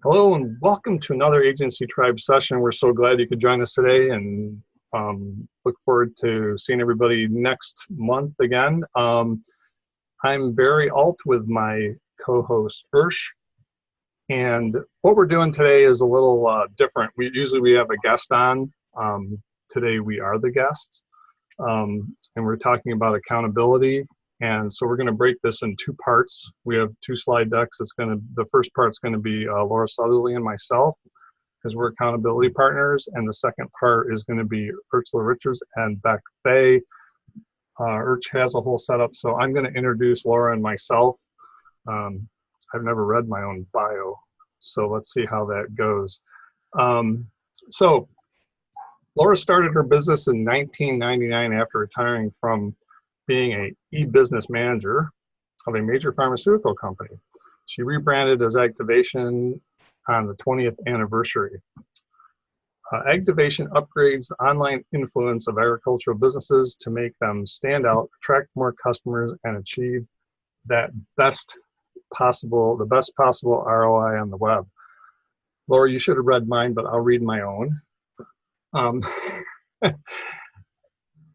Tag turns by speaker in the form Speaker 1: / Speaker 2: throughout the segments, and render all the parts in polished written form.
Speaker 1: Hello and welcome to another Agency Tribe session. We're so glad you could join us today and look forward to seeing everybody next month again. I'm Barry Alt with my co-host Ursh, and what we're doing today is a little different. Usually we have a guest on. Today we are the guest, and we're talking about accountability. And so we're going to break this in two parts. We have two slide decks. The first part's going to be Laura Sutherly and myself, because we're accountability partners. And the second part is going to be Urszula and Bec Faye. Ursh has a whole setup, so I'm going to introduce Laura and myself. I've never read my own bio, so let's see how that goes. So Laura started her business in 1999 after retiring from being an e-business manager of a major pharmaceutical company. She rebranded as Activation on the 20th anniversary. Activation upgrades the online influence of agricultural businesses to make them stand out, attract more customers, and achieve that the best possible ROI on the web. Laura, you should have read mine, but I'll read my own.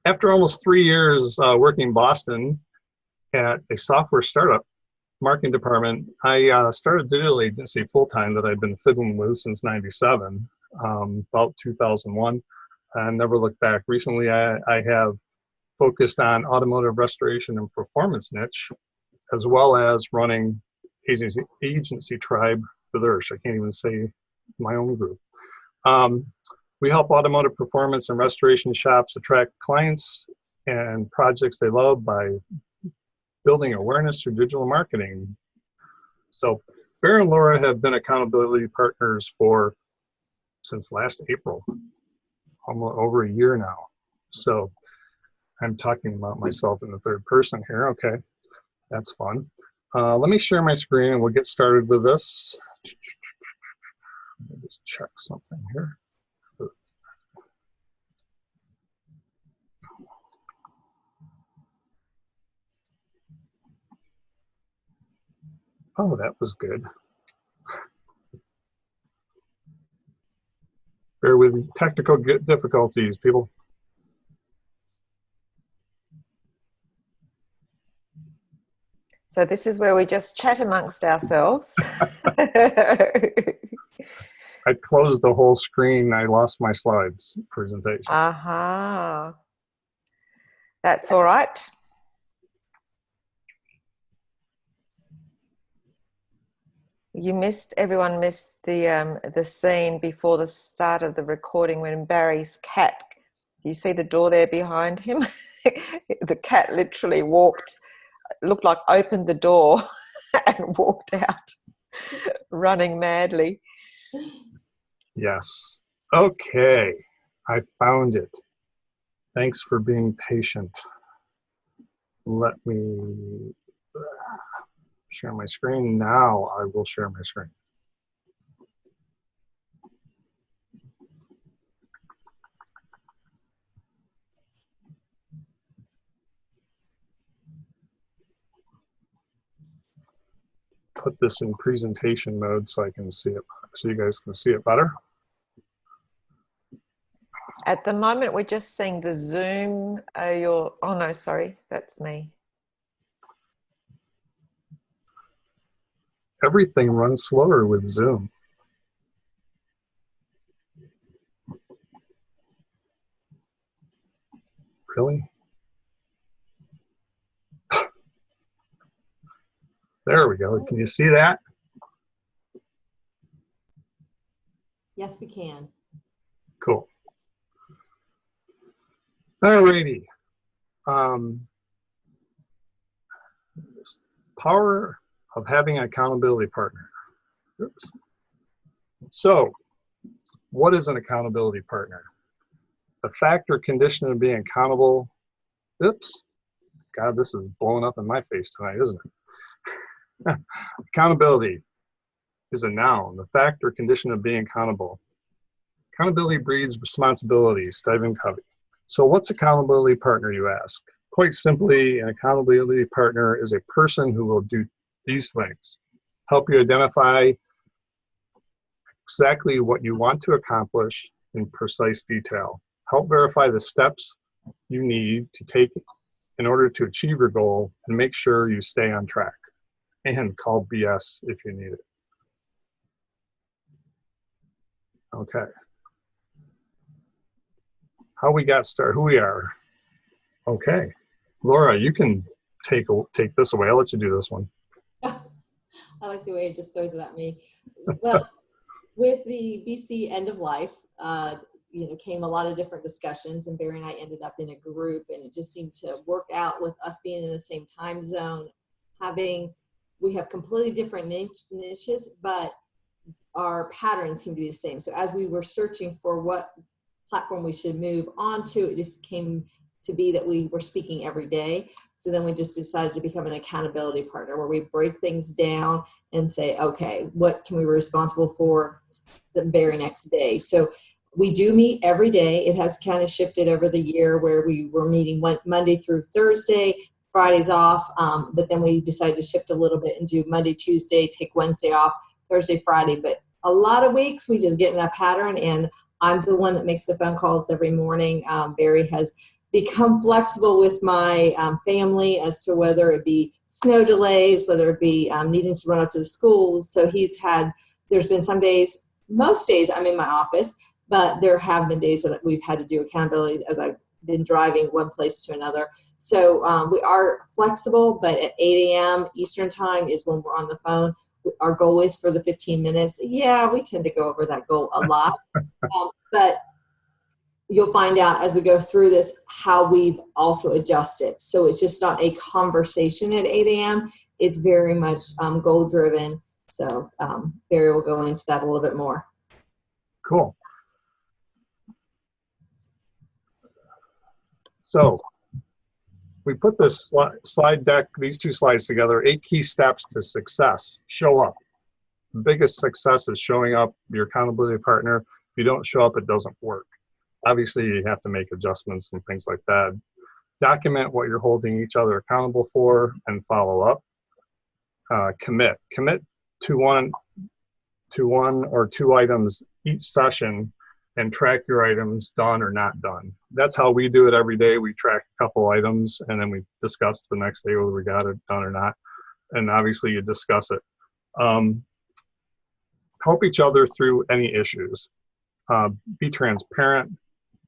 Speaker 1: After almost 3 years working in Boston at a software startup marketing department, I started a digital agency full-time that I've been fiddling with since '97, about 2001. I never looked back. Recently, I have focused on automotive restoration and performance niche, as well as running AgencyTribe with Ursh. I can't even say my own group. We help automotive performance and restoration shops attract clients and projects they love by building awareness through digital marketing. So Barry and Laura have been accountability partners since last April, almost over a year now. So I'm talking about myself in the third person here. Okay, that's fun. Let me share my screen and we'll get started with this. Let me just check something here. Oh, that was good. Bear with technical difficulties, people.
Speaker 2: So this is where we just chat amongst ourselves.
Speaker 1: I closed the whole screen. I lost my slides presentation.
Speaker 2: Aha. That's all right. Everyone missed the scene before the start of the recording when Barry's cat, you see the door there behind him? The cat literally looked like opened the door and walked out, running madly.
Speaker 1: Yes. Okay. I found it. Thanks for being patient. Let me share my screen. Now I will share my screen. Put this in presentation mode so I can see it, so you guys can see it better.
Speaker 2: At the moment, we're just seeing the Zoom. Oh no, sorry, that's me.
Speaker 1: Everything runs slower with Zoom. Really? There we go. Can you see that?
Speaker 3: Yes, we can.
Speaker 1: Cool. Alrighty. Power of having an accountability partner. Oops. So, what is an accountability partner? The fact or condition of being accountable. Oops. God, this is blowing up in my face tonight, isn't it? Accountability is a noun. The fact or condition of being accountable. Accountability breeds responsibility. Stephen Covey. So what's accountability partner, you ask? Quite simply, an accountability partner is a person who will do these things. Help you identify exactly what you want to accomplish in precise detail. Help verify the steps you need to take in order to achieve your goal, and make sure you stay on track. And call BS if you need it. Okay. How we got started, who we are. Okay. Laura, you can take this away. I'll let you do this one.
Speaker 3: I like the way it just throws it at me. Well, with the BC end of life, came a lot of different discussions, and Barry and I ended up in a group, and it just seemed to work out with us being in the same time zone. We have completely different niches, but our patterns seem to be the same. So as we were searching for what platform we should move on to, it just came to be that we were speaking every day. So then we just decided to become an accountability partner, where we break things down and say, okay, what can we be responsible for the very next day? So we do meet every day. It has kind of shifted over the year, where we were meeting Monday through Thursday, Fridays off, but then we decided to shift a little bit and do Monday, Tuesday, take Wednesday off, Thursday, Friday. But a lot of weeks we just get in that pattern, and I'm the one that makes the phone calls every morning. Barry has become flexible with my family as to whether it be snow delays, whether it be needing to run up to the schools. So there's been some days, most days I'm in my office, but there have been days that we've had to do accountability as I've been driving one place to another. So we are flexible, but at 8 a.m. Eastern time is when we're on the phone. Our goal is for the 15 minutes. Yeah, we tend to go over that goal a lot. But you'll find out as we go through this how we've also adjusted. So it's just not a conversation at 8 a.m. It's very much goal driven. So Barry will go into that a little bit more.
Speaker 1: Cool. So we put this slide deck, these two slides together, 8 key steps to success. Show up. The biggest success is showing up, your accountability partner. If you don't show up, it doesn't work. Obviously, you have to make adjustments and things like that. Document what you're holding each other accountable for and follow up. Commit. Commit to one or two items each session, and track your items done or not done. That's how we do it every day. We track a couple items, and then we discuss the next day whether we got it done or not. And obviously you discuss it. Help each other through any issues. Be transparent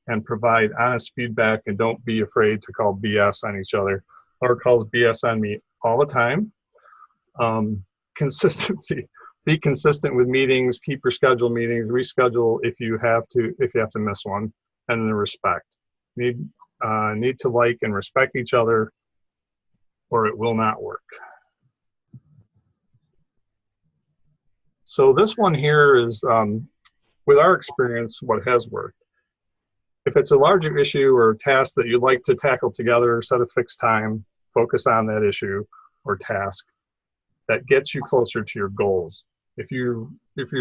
Speaker 1: and provide honest feedback, and don't be afraid to call BS on each other. Laura calls BS on me all the time. Consistency. Be consistent with meetings, keep your scheduled meetings, reschedule if you have to miss one, and then respect. Need to like and respect each other, or it will not work. So this one here is, with our experience, what has worked. If it's a larger issue or task that you'd like to tackle together, set a fixed time, focus on that issue or task that gets you closer to your goals. If your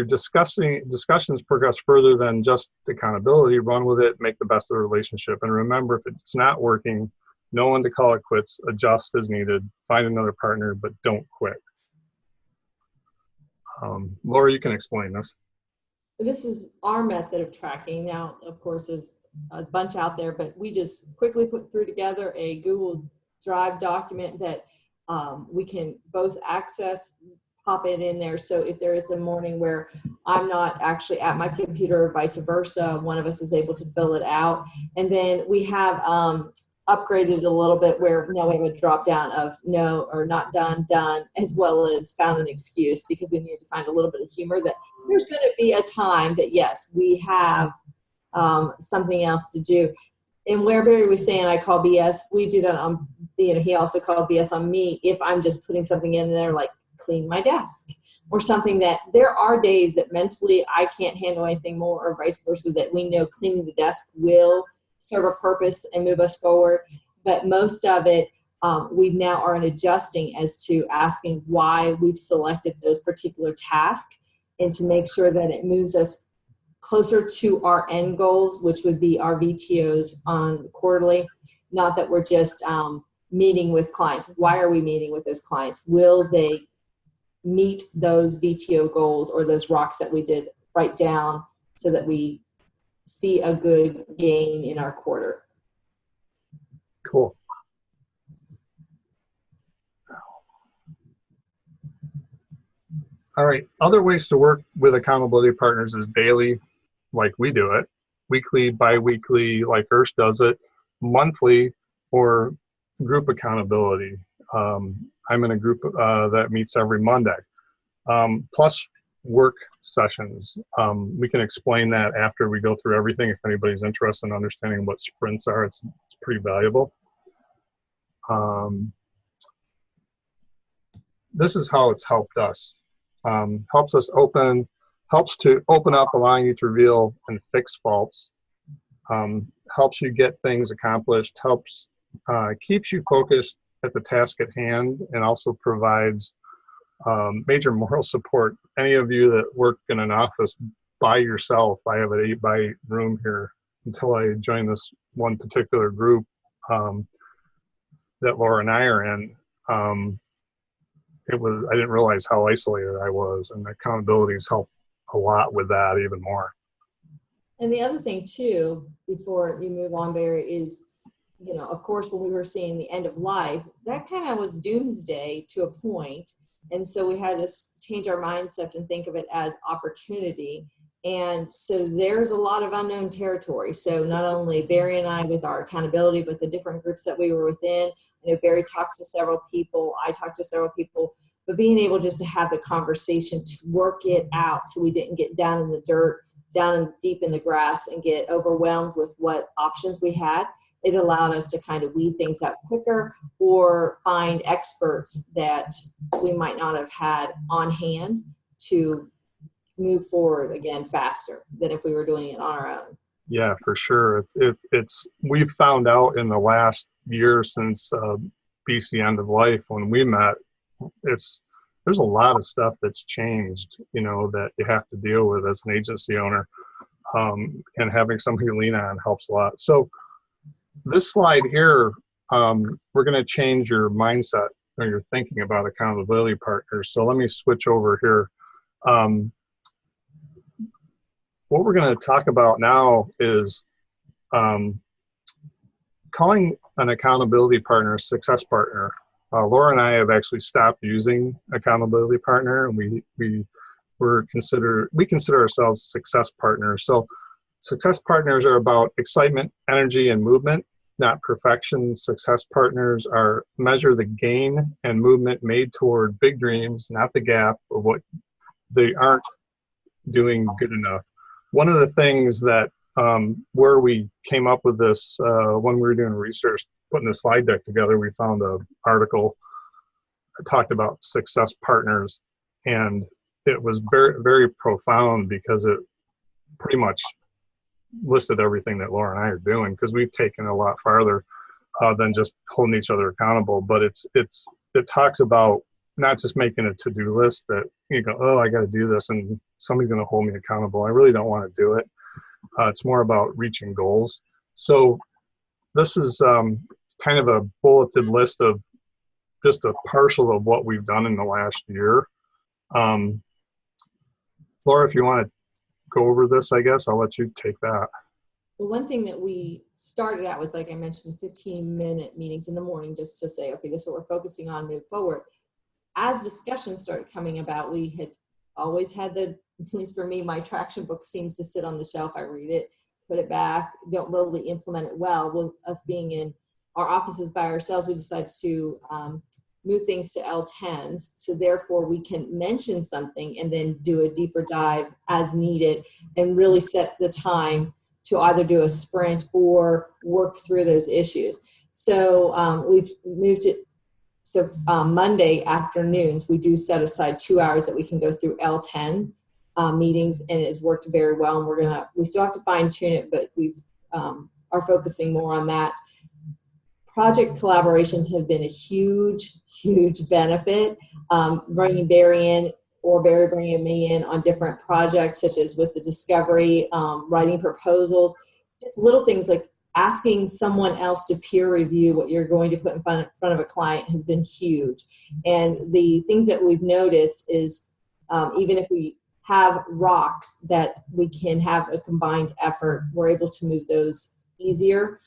Speaker 1: discussions progress further than just accountability, run with it, make the best of the relationship. And remember, if it's not working, know when to call it quits, adjust as needed, find another partner, but don't quit. Laura, you can explain this.
Speaker 3: This is our method of tracking. Now, of course, there's a bunch out there, but we just quickly put together a Google Drive document that we can both access, pop it in there. So if there is a morning where I'm not actually at my computer or vice versa, one of us is able to fill it out. And then we have upgraded a little bit where now we have a drop down of no or not done, done, as well as found an excuse, because we needed to find a little bit of humor that there's going to be a time that, yes, we have something else to do. And where Barry was saying I call BS, we do that on, he also calls BS on me if I'm just putting something in there like clean my desk or something that there are days that mentally I can't handle anything more, or vice versa, that we know cleaning the desk will serve a purpose and move us forward. But most of it, we now are adjusting as to asking why we've selected those particular tasks, and to make sure that it moves us closer to our end goals, which would be our VTOs on quarterly. Not that we're just meeting with clients. Why are we meeting with those clients? Will they meet those VTO goals or those rocks that we did write down so that we see a good gain in our quarter.
Speaker 1: Cool. All right, other ways to work with accountability partners is daily, like we do it, weekly, bi-weekly, like Ursh does it, monthly, or group accountability. I'm in a group that meets every Monday, plus work sessions. We can explain that after we go through everything. If anybody's interested in understanding what sprints are, it's pretty valuable. This is how it's helped us. Helps to open up, allowing you to reveal and fix faults. Helps you get things accomplished, keeps you focused at the task at hand, and also provides major moral support. Any of you that work in an office by yourself, I have an 8x8 room here until I joined this one particular group that Laura and I are in. I didn't realize how isolated I was, and accountabilities help a lot with that even more.
Speaker 3: And the other thing too, before you move on, Barry, is, of course, when we were seeing the end of life, that kind of was doomsday to a point. And so we had to change our mindset and think of it as opportunity. And so there's a lot of unknown territory. So not only Barry and I with our accountability, but the different groups that we were within. I know Barry talked to several people, I talked to several people, but being able just to have the conversation to work it out so we didn't get down in the dirt, deep in the grass, and get overwhelmed with what options we had. It allowed us to kind of weed things out quicker or find experts that we might not have had on hand to move forward again faster than if we were doing it on our own.
Speaker 1: Yeah, for sure. We've found out in the last year since BC End of Life when we met, there's a lot of stuff that's changed, that you have to deal with as an agency owner, and having somebody to lean on helps a lot. So this slide here, we're going to change your mindset when you're thinking about accountability partners. So let me switch over here. What we're going to talk about now is calling an accountability partner a success partner. Laura and I have actually stopped using accountability partner, and we consider ourselves success partners. So success partners are about excitement, energy, and movement, not perfection. Success partners measure the gain and movement made toward big dreams, not the gap of what they aren't doing good enough. One of the things that where we came up with this when we were doing research, putting the slide deck together, we found an article that talked about success partners, and it was very, very profound because it pretty much listed everything that Laura and I are doing, because we've taken it a lot farther than just holding each other accountable. But it talks about not just making a to-do list that you go, oh, I got to do this and somebody's going to hold me accountable. I really don't want to do it. It's more about reaching goals. So this is kind of a bulleted list of just a partial of what we've done in the last year. Laura, if you want to go over this, I guess I'll let you take that.
Speaker 3: Well, one thing that we started out with, like I mentioned, 15-minute meetings in the morning, just to say, okay, this is what we're focusing on, move forward. As discussions started coming about, we had always had at least for me, my traction book seems to sit on the shelf. I read it, put it back, don't really implement it well. With us being in our offices by ourselves, we decided to move things to L10s. So therefore we can mention something and then do a deeper dive as needed and really set the time to either do a sprint or work through those issues. So we've moved it. So Monday afternoons, we do set aside 2 hours that we can go through L10 meetings, and it has worked very well. And we still have to fine tune it, but we've are focusing more on that. Project collaborations have been a huge, huge benefit. Bringing Barry in or Barry bringing me in on different projects, such as with the discovery, writing proposals, just little things like asking someone else to peer review what you're going to put in front of a client has been huge. And the things that we've noticed is even if we have rocks that we can have a combined effort, we're able to move those easier.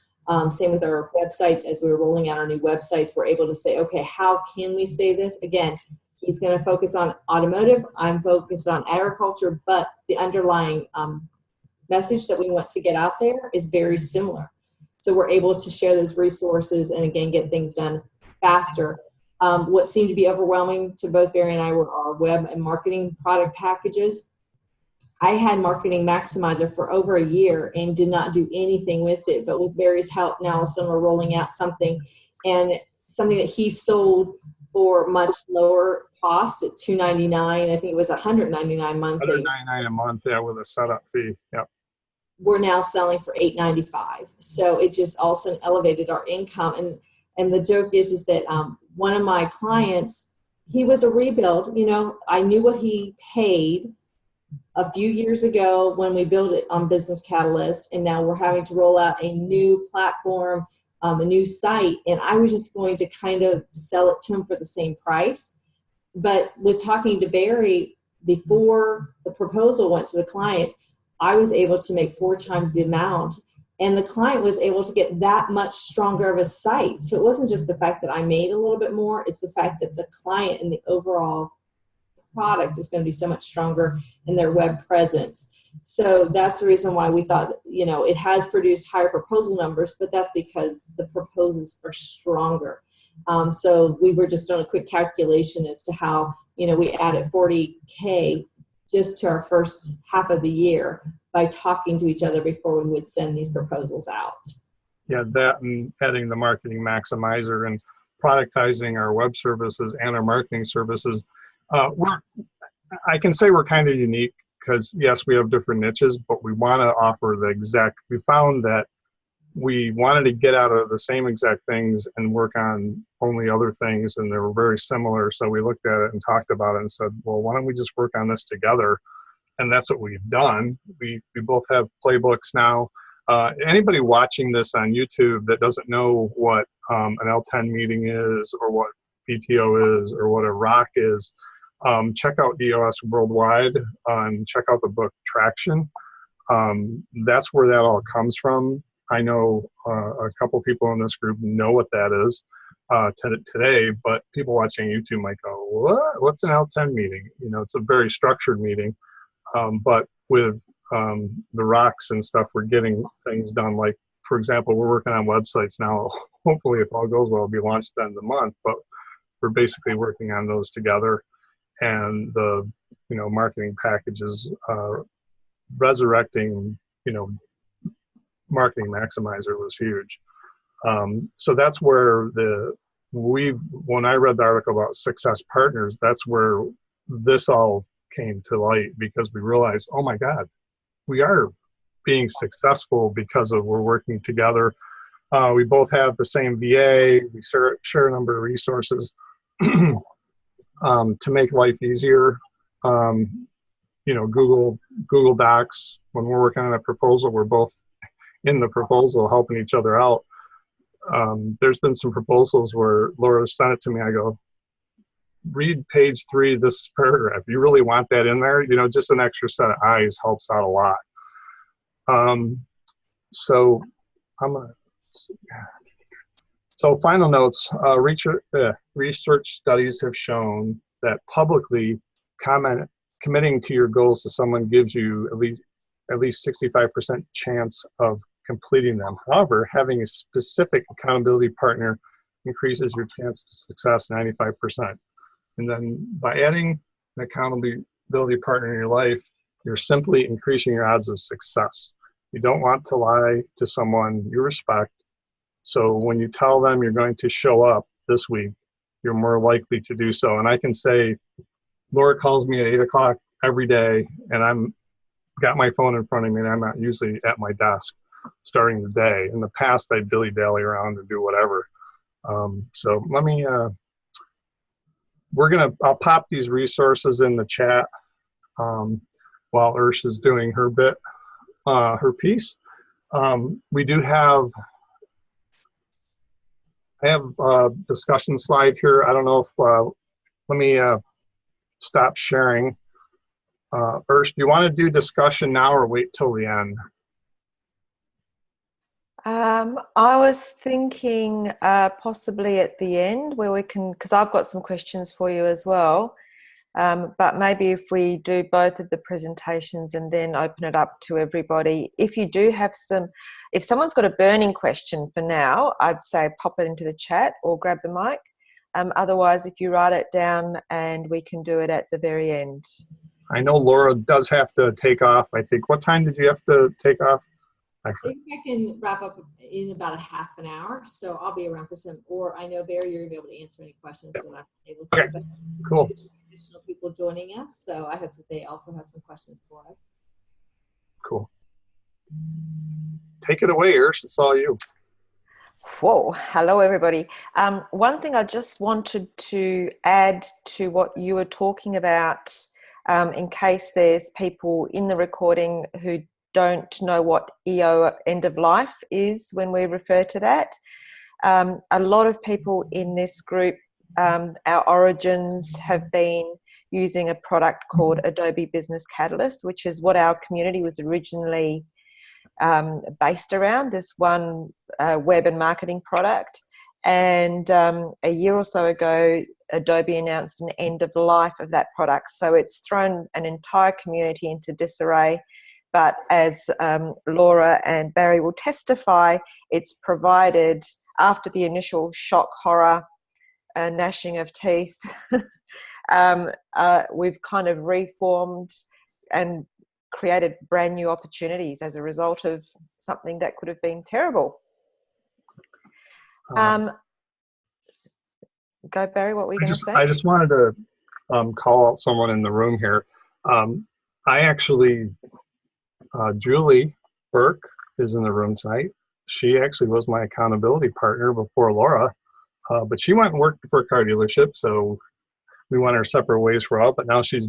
Speaker 3: Same with our websites. As we were rolling out our new websites, we're able to say, okay, how can we say this? Again, he's going to focus on automotive. I'm focused on agriculture, but the underlying message that we want to get out there is very similar. So we're able to share those resources and, again, get things done faster. What seemed to be overwhelming to both Barry and I were our web and marketing product packages. I had Marketing Maximizer for over a year and did not do anything with it. But with Barry's help, now all of a sudden we're rolling out something, and something that he sold for much lower cost at $2.99. I think it was $199 monthly.
Speaker 1: $199 a month, yeah, with a setup fee. Yep.
Speaker 3: We're now selling for $8.95. So it just all of a sudden elevated our income. And the joke is that one of my clients, he was a rebuild. You know, I knew what he paid a few years ago when we built it on Business Catalyst, and now we're having to roll out a new platform, a new site, and I was just going to kind of sell it to him for the same price. But with talking to Barry before the proposal went to the client, I was able to make 4 times the amount, and the client was able to get that much stronger of a site. So it wasn't just the fact that I made a little bit more, it's the fact that the client and the overall product is going to be so much stronger in their web presence. So that's the reason why we thought, you know, it has produced higher proposal numbers, but that's because the proposals are stronger. So we were just doing a quick calculation as to how, you know, we added $40K just to our first half of the year by talking to each other before we would send these proposals out.
Speaker 1: Yeah, that and adding the Marketing Maximizer and productizing our web services and our marketing services. I can say we're kind of unique because, yes, we have different niches, but we want to offer the exact, we found that we wanted to get out of the same exact things and work on only other things, and they were very similar. So we looked at it and talked about it and said, well, why don't we just work on this together? And that's what we've done. We both have playbooks now. Anybody watching this on YouTube that doesn't know what an L10 meeting is, or what PTO is, or what a ROC is, check out EOS Worldwide and check out the book Traction. That's where that all comes from. I know a couple people in this group know what that is today, but people watching YouTube might go, what? What's an L10 meeting? You know, it's a very structured meeting, but with the rocks and stuff, we're getting things done. Like, for example, we're working on websites now. Hopefully, if all goes well, it'll be launched at the end of the month, but we're basically working on those together. And the, you know, marketing packages, resurrecting, you know, Marketing Maximizer was huge. So that's where when I read the article about success partners, that's where this all came to light, because we realized, oh my God, we are being successful because of we're working together. We both have the same VA. We share a number of resources to make life easier. You know, Google Docs. When we're working on a proposal, we're both in the proposal helping each other out. There's been some proposals where Laura sent it to me. I go, read page 3, this paragraph. You really want that in there? You know, just an extra set of eyes helps out a lot. So I'm gonna. So final notes. Research studies have shown that publicly committing to your goals to someone gives you at least 65% chance of completing them. However, having a specific accountability partner increases your chance of success 95%. And then by adding an accountability partner in your life, you're simply increasing your odds of success. You don't want to lie to someone you respect. So when you tell them you're going to show up this week, you're more likely to do so. And I can say, Laura calls me at 8 o'clock every day, and I'm got my phone in front of me, and I'm not usually at my desk starting the day. In the past, I'd dilly-dally around and do whatever. So let me, I'll pop these resources in the chat while Ursh is doing her bit, her piece. We do have, I have a discussion slide here. I don't know if, let me stop sharing. Ursh, do you want to do discussion now or wait till the end?
Speaker 2: I was thinking possibly at the end where we can, because I've got some questions for you as well. But maybe if we do both of the presentations and then open it up to everybody. If you do have if someone's got a burning question for now, I'd say pop it into the chat or grab the mic. Otherwise, if you write it down and we can do it at the very end.
Speaker 1: I know Laura does have to take off. I think, what time did you have to take off?
Speaker 3: I think I can wrap up in about a half an hour, so I'll be around for some, or I know, Barry, you're going to be able to answer any questions that I'm able to.
Speaker 1: Okay,
Speaker 3: but
Speaker 1: cool.
Speaker 3: Additional people joining us, so I hope that they also have some questions for us.
Speaker 1: Cool. Take it away, Ursh. It's all you.
Speaker 2: Whoa, hello everybody. One thing I just wanted to add to what you were talking about, in case there's people in the recording who don't know what EO, end of life, is when we refer to that. A lot of people in this group, our origins have been using a product called Adobe Business Catalyst, which is what our community was originally based around, this one web and marketing product. And a year or so ago, Adobe announced an end of life of that product. So it's thrown an entire community into disarray. But as Laura and Barry will testify, it's provided, after the initial shock, horror, gnashing of teeth, we've kind of reformed and created brand new opportunities as a result of something that could have been terrible. Go, Barry, what were you going to say?
Speaker 1: I just wanted to call out someone in the room here. I actually, Julie Burke is in the room tonight. She actually was my accountability partner before Laura, but she went and worked for a car dealership, so we went our separate ways for a while, but now she's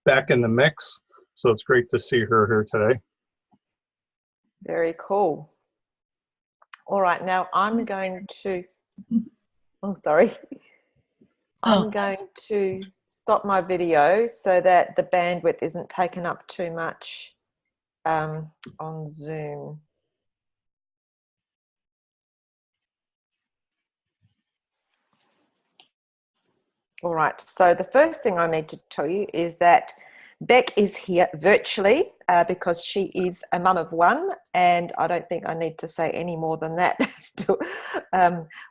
Speaker 1: back in the mix, so it's great to see her here today.
Speaker 2: Very cool. All right, now I'm going to, I'm sorry. I'm going to stop my video so that the bandwidth isn't taken up too much on Zoom. All right, so the first thing I need to tell you is that Bec is here virtually because she is a mum of one, and I don't think I need to say any more than that as to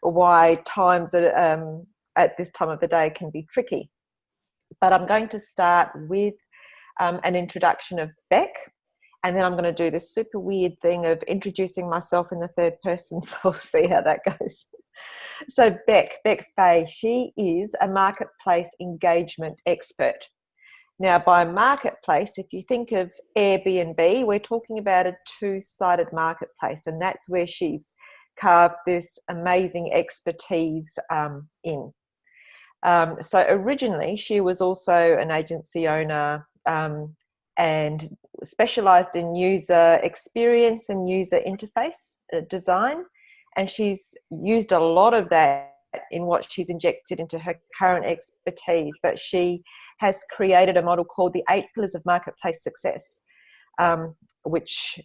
Speaker 2: why times at this time of the day can be tricky. But I'm going to start with an introduction of Bec, and then I'm going to do this super weird thing of introducing myself in the third person, so we'll see how that goes. So Bec Faye, she is a marketplace engagement expert. Now, by marketplace, if you think of Airbnb, we're talking about a two-sided marketplace, and that's where she's carved this amazing expertise in. So originally, she was also an agency owner and specialized in user experience and user interface design. And she's used a lot of that in what she's injected into her current expertise. But she has created a model called the 8 Pillars of Marketplace Success, which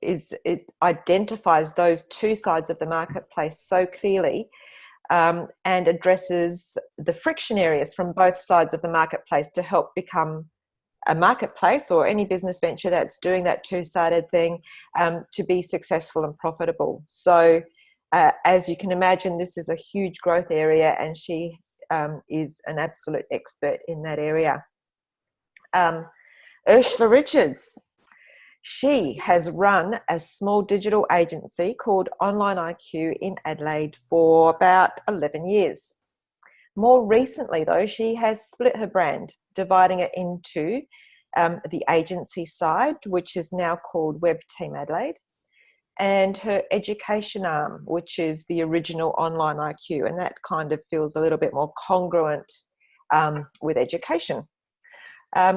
Speaker 2: it identifies those two sides of the marketplace so clearly and addresses the friction areas from both sides of the marketplace to help become a marketplace or any business venture that's doing that two-sided thing to be successful and profitable. So as you can imagine, this is a huge growth area, and she is an absolute expert in that area. Urszula Richards, she has run a small digital agency called Online IQ in Adelaide for about 11 years. More recently, though, she has split her brand, dividing it into the agency side, which is now called Web Team Adelaide, and her education arm, which is the original Online IQ, and that kind of feels a little bit more congruent with education.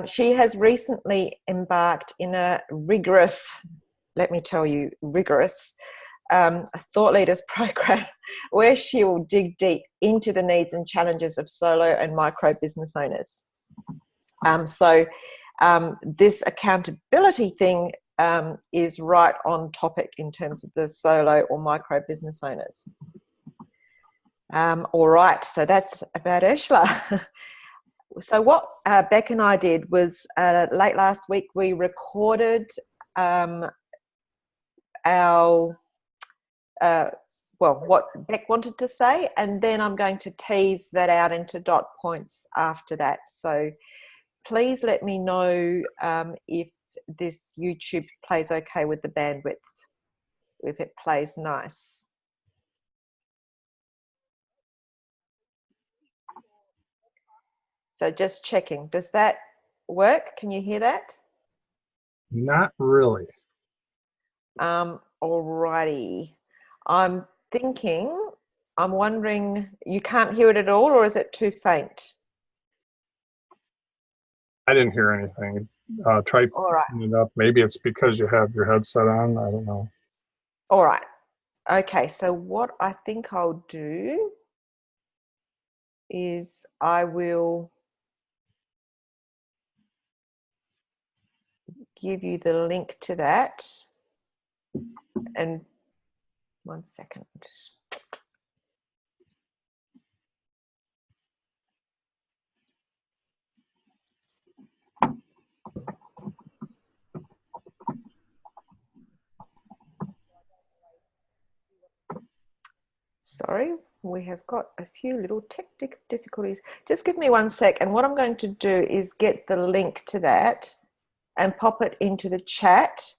Speaker 2: She has recently embarked in a rigorous, let me tell you, rigorous thought leaders program where she will dig deep into the needs and challenges of solo and micro business owners. So this accountability thing is right on topic in terms of the solo or micro business owners. All right, so that's about Urszula. So what Bec and I did was late last week we recorded what Bec wanted to say, and then I'm going to tease that out into dot points after that. So please let me know if this YouTube plays okay with the bandwidth, if it plays nice. So just checking, does that work? Can you hear that?
Speaker 1: Not really.
Speaker 2: Alrighty. I'm wondering, you can't hear it at all, or is it too faint?
Speaker 1: I didn't hear anything. Try picking it up. Maybe it's because you have your headset on. I don't know.
Speaker 2: All right. Okay, so what I think I'll do is I will give you the link to that. And 1 second. Sorry, we have got a few little technical difficulties. Just give me 1 sec, and what I'm going to do is get the link to that and pop it into the chat,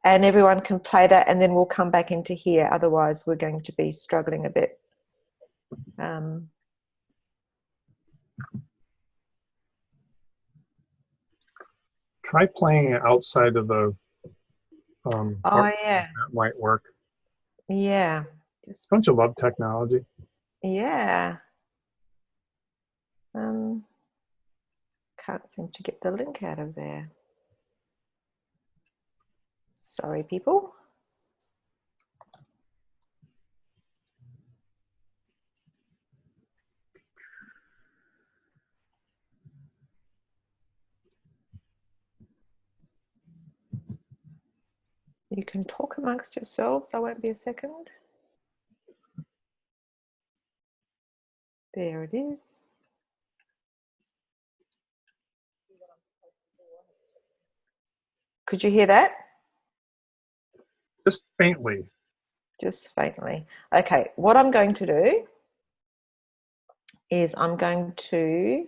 Speaker 2: and everyone can play that, and then we'll come back into here. Otherwise, we're going to be struggling a bit.
Speaker 1: Try playing it outside of the
Speaker 2: oh, yeah.
Speaker 1: That might work.
Speaker 2: Yeah.
Speaker 1: Don't you love technology?
Speaker 2: Yeah. Can't seem to get the link out of there. Sorry, people. You can talk amongst yourselves. I won't be a second. There it is. Could you hear that?
Speaker 1: Just faintly.
Speaker 2: Just faintly. Okay, what I'm going to do is I'm going to...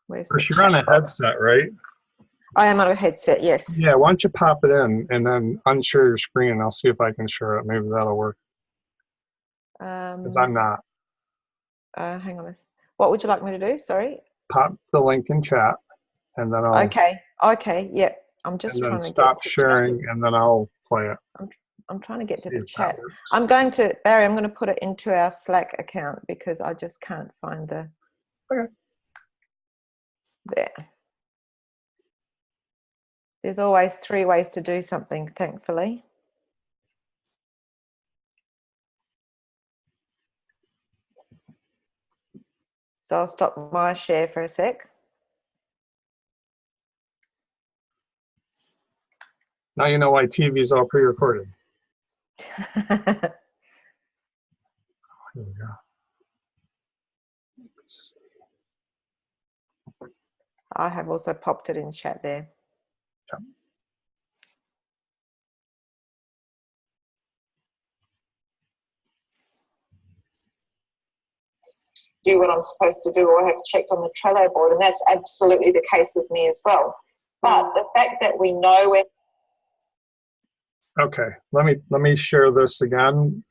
Speaker 1: You're on a headset, right?
Speaker 2: I am on a headset, yes.
Speaker 1: Yeah, why don't you pop it in and then unshare your screen, and I'll see if I can share it. Maybe that'll work. Because I'm not.
Speaker 2: Hang on. What would you like me to do? Sorry.
Speaker 1: Pop the link in chat, and then I'll.
Speaker 2: Okay. Yeah. I'm just
Speaker 1: and
Speaker 2: trying
Speaker 1: then
Speaker 2: to
Speaker 1: stop sharing, and then I'll play it.
Speaker 2: I'm trying to get to the chat. Barry, I'm going to put it into our Slack account because I just can't find the.
Speaker 1: Okay.
Speaker 2: There. There's always 3 ways to do something, thankfully. So I'll stop my share for a sec.
Speaker 1: Now you know why TV is all pre-recorded. Here we go. Let's see.
Speaker 2: I have also popped it in chat there.
Speaker 1: Yep.
Speaker 4: Do what I'm supposed to do, or have checked on the Trello board, and that's absolutely the case with me as well. But the fact that we know where...
Speaker 1: Okay, let me share this again,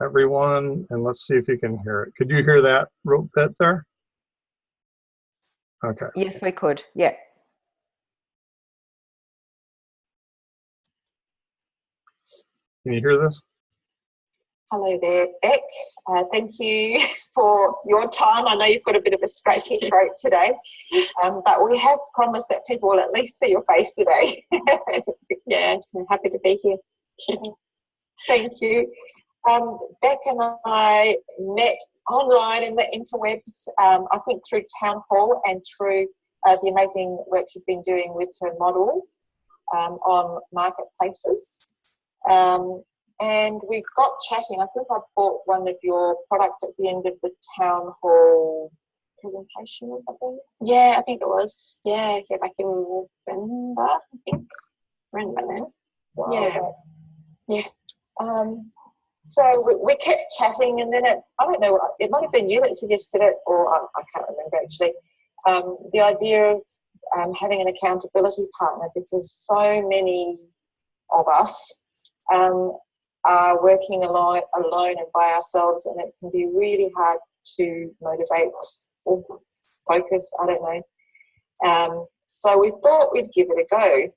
Speaker 1: everyone, and let's see if you can hear it. Could you hear that real bit there? Okay.
Speaker 2: Yes, we could. Yeah.
Speaker 1: Can you hear this?
Speaker 4: Hello there, Bec. Thank you for your time. I know you've got a bit of a scratchy throat today, but we have promised that people will at least see your face today. Yeah, I'm happy to be here. Thank you. Bec and I met online in the interwebs, I think through Town Hall and through the amazing work she's been doing with her model on marketplaces. And we got chatting. I think I bought one of your products at the end of the Town Hall presentation or something.
Speaker 5: Yeah, I think it was. Yeah, back in November, I think. Around about then.
Speaker 4: Wow.
Speaker 5: Yeah.
Speaker 4: So we kept chatting, and then I don't know, it might have been you that suggested it, or I can't remember actually, the idea of having an accountability partner, because so many of us are working alone and by ourselves, and it can be really hard to motivate or focus, I don't know. So we thought we'd give it a go.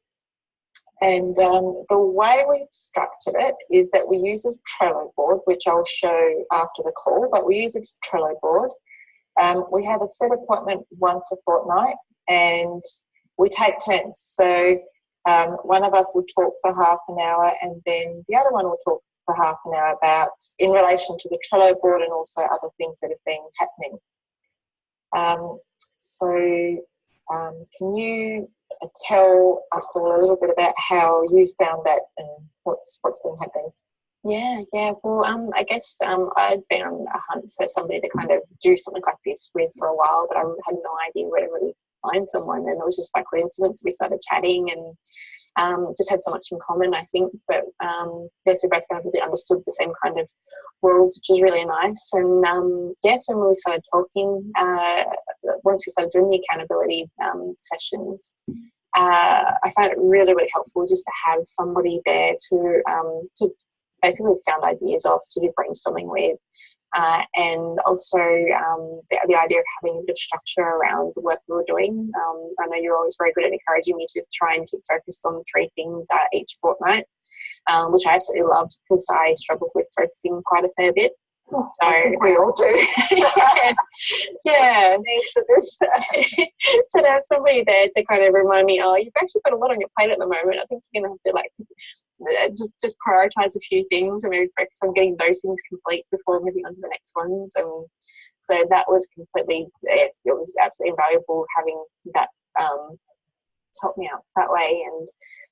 Speaker 4: And the way we've structured it is that we use a Trello board, which I'll show after the call, but we use a Trello board. We have a set appointment once a fortnight, and we take turns. So one of us will talk for half an hour, and then the other one will talk for half an hour about in relation to the Trello board and also other things that have been happening. Can you tell us all a little bit about how you found that and what's been happening?
Speaker 5: Yeah. Well, I guess I'd been on a hunt for somebody to kind of do something like this with for a while, but I had no idea where to really find someone. And it was just by coincidence we started chatting and just had so much in common, I think. But yes, we both kind of really understood the same kind of world, which was really nice. And so when we started talking, once we started doing the accountability sessions, I found it really, really helpful just to have somebody there to basically sound ideas off, to do brainstorming with. And also the idea of having a bit of structure around the work we were doing. I know you're always very good at encouraging me to try and keep focused on 3 things each fortnight, which I absolutely loved because I struggled with focusing quite a fair bit. So
Speaker 4: I think we all do.
Speaker 5: Yeah. So to have somebody there to kind of remind me, oh, you've actually got a lot on your plate at the moment. I think you're going to have to just prioritize a few things and maybe focus on getting those things complete before moving on to the next ones. And so that was it was absolutely invaluable having that to help me out that way. And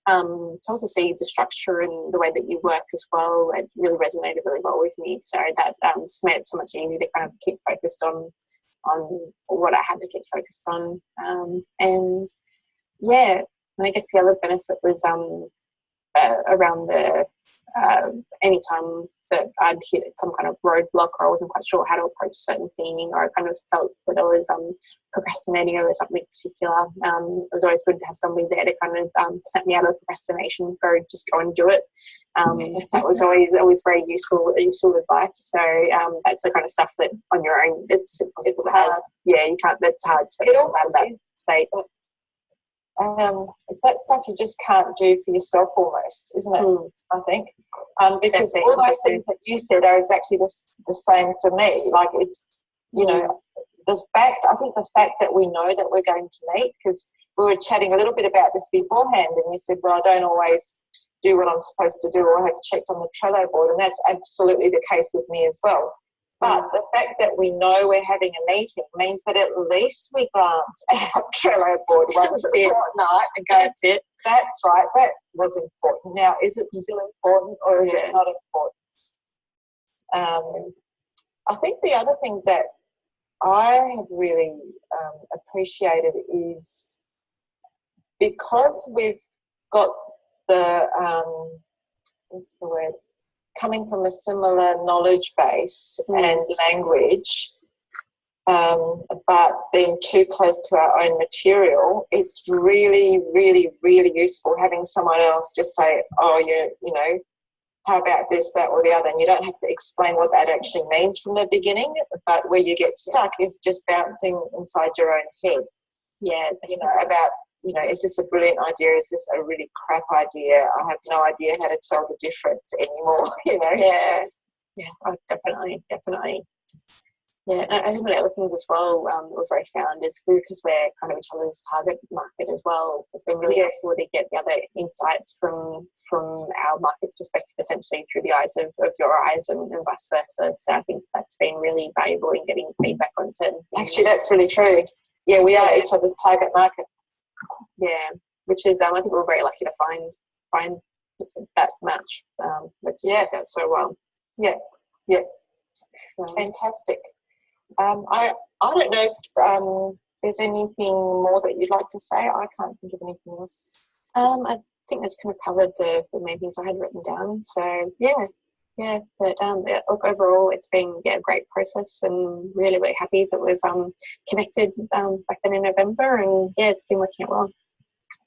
Speaker 5: to also see the structure and the way that you work as well, it really resonated really well with me. So that just made it so much easier to kind of keep focused on what I had to keep focused on. And I guess the other benefit was around the anytime that I'd hit some kind of roadblock or I wasn't quite sure how to approach certain theming, or I kind of felt that I was procrastinating over something particular, it was always good to have somebody there to kind of snap me out of procrastination, just go and do it. That was always very useful advice. So that's the kind of stuff that on your own, it's hard. Yeah, you can't. That's hard to get out of that state.
Speaker 4: It's that stuff you just can't do for yourself almost, isn't it? I think. Because all those things that you said are exactly the same for me. Like it's, the fact that we know that we're going to meet, because we were chatting a little bit about this beforehand and you said, well, I don't always do what I'm supposed to do or have checked on the Trello board, and that's absolutely the case with me as well. But the fact that we know we're having a meeting means that at least we glance at our Trello board once a fortnight and go, that's right, that was important. Now, is it still important or is it not important? I think the other thing that I have really appreciated is because we've got the, coming from a similar knowledge base and language, but being too close to our own material, it's really, really, really useful having someone else just say, oh, how about this, that, or the other? And you don't have to explain what that actually means from the beginning, but where you get stuck is just bouncing inside your own head. Yeah, about, is this a brilliant idea? Is this a really crap idea? I have no idea how to tell the difference anymore,
Speaker 5: Yeah, definitely. Yeah, and I think one of the other things as well we've already found is because we're kind of each other's target market as well. It's been really helpful to get the other insights from our market's perspective, essentially through the eyes of your eyes and vice versa. So I think that's been really valuable in getting feedback on certain things.
Speaker 4: Actually, that's really true. Yeah, we are each other's target market.
Speaker 5: Yeah, which is I think we're very lucky to find that match. Which worked out so well.
Speaker 4: Yeah, yeah, fantastic. I don't know if there's anything more that you'd like to say. I can't think of anything else.
Speaker 5: I think that's kind of covered the main things I had written down. So yeah. But look, overall, it's been a great process, and really, really happy that we've connected back then in November, and it's been working out well.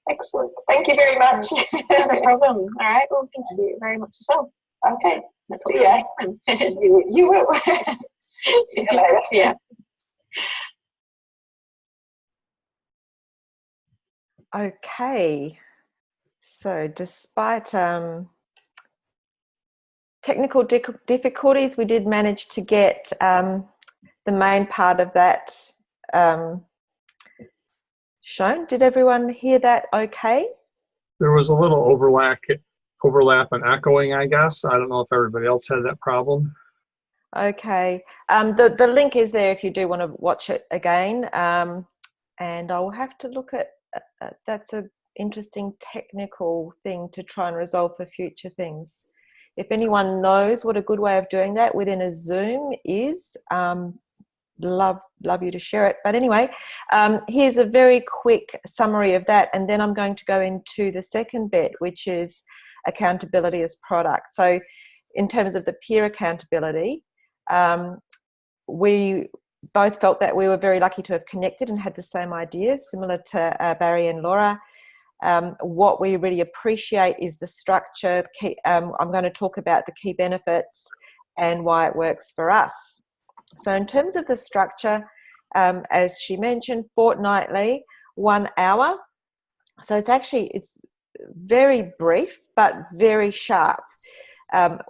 Speaker 4: Excellent. Thank you very much.
Speaker 5: No problem. All right. Well, thank you very much as well.
Speaker 4: Okay. See ya. You will. See you later.
Speaker 5: Yeah.
Speaker 2: Okay. So despite technical difficulties, we did manage to get the main part of that shown. Did everyone hear that okay?
Speaker 1: There was a little overlap and echoing, I guess. I don't know if everybody else had that problem.
Speaker 2: Okay. The link is there if you do want to watch it again. And I'll have to look at that's an interesting technical thing to try and resolve for future things. If anyone knows what a good way of doing that within a Zoom is, love you to share it. But anyway, here's a very quick summary of that, and then I'm going to go into the second bit, which is accountability as product. So in terms of the peer accountability, we both felt that we were very lucky to have connected and had the same ideas, similar to Barry and Laura. What we really appreciate is the structure. I'm going to talk about the key benefits and why it works for us. So in terms of the structure, as she mentioned, fortnightly, 1 hour. So it's very brief, but very sharp.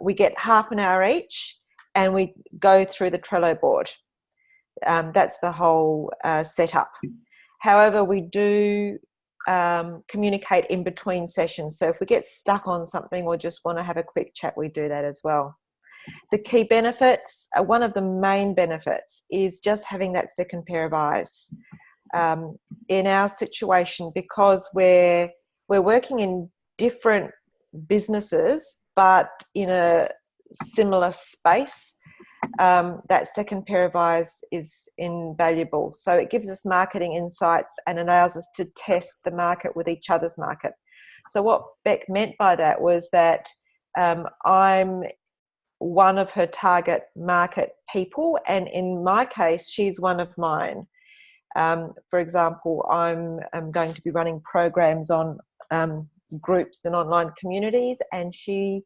Speaker 2: We get half an hour each, and we go through the Trello board. That's the whole setup. However, we do communicate in between sessions. So if we get stuck on something or just want to have a quick chat, we do that as well. The key benefits, one of the main benefits is just having that second pair of eyes. In our situation, because we're working in different businesses, but in a similar space, that second pair of eyes is invaluable. So it gives us marketing insights and allows us to test the market with each other's market. So what Bec meant by that was that I'm one of her target market people, and in my case, she's one of mine. For example, I'm going to be running programs on groups and online communities, and she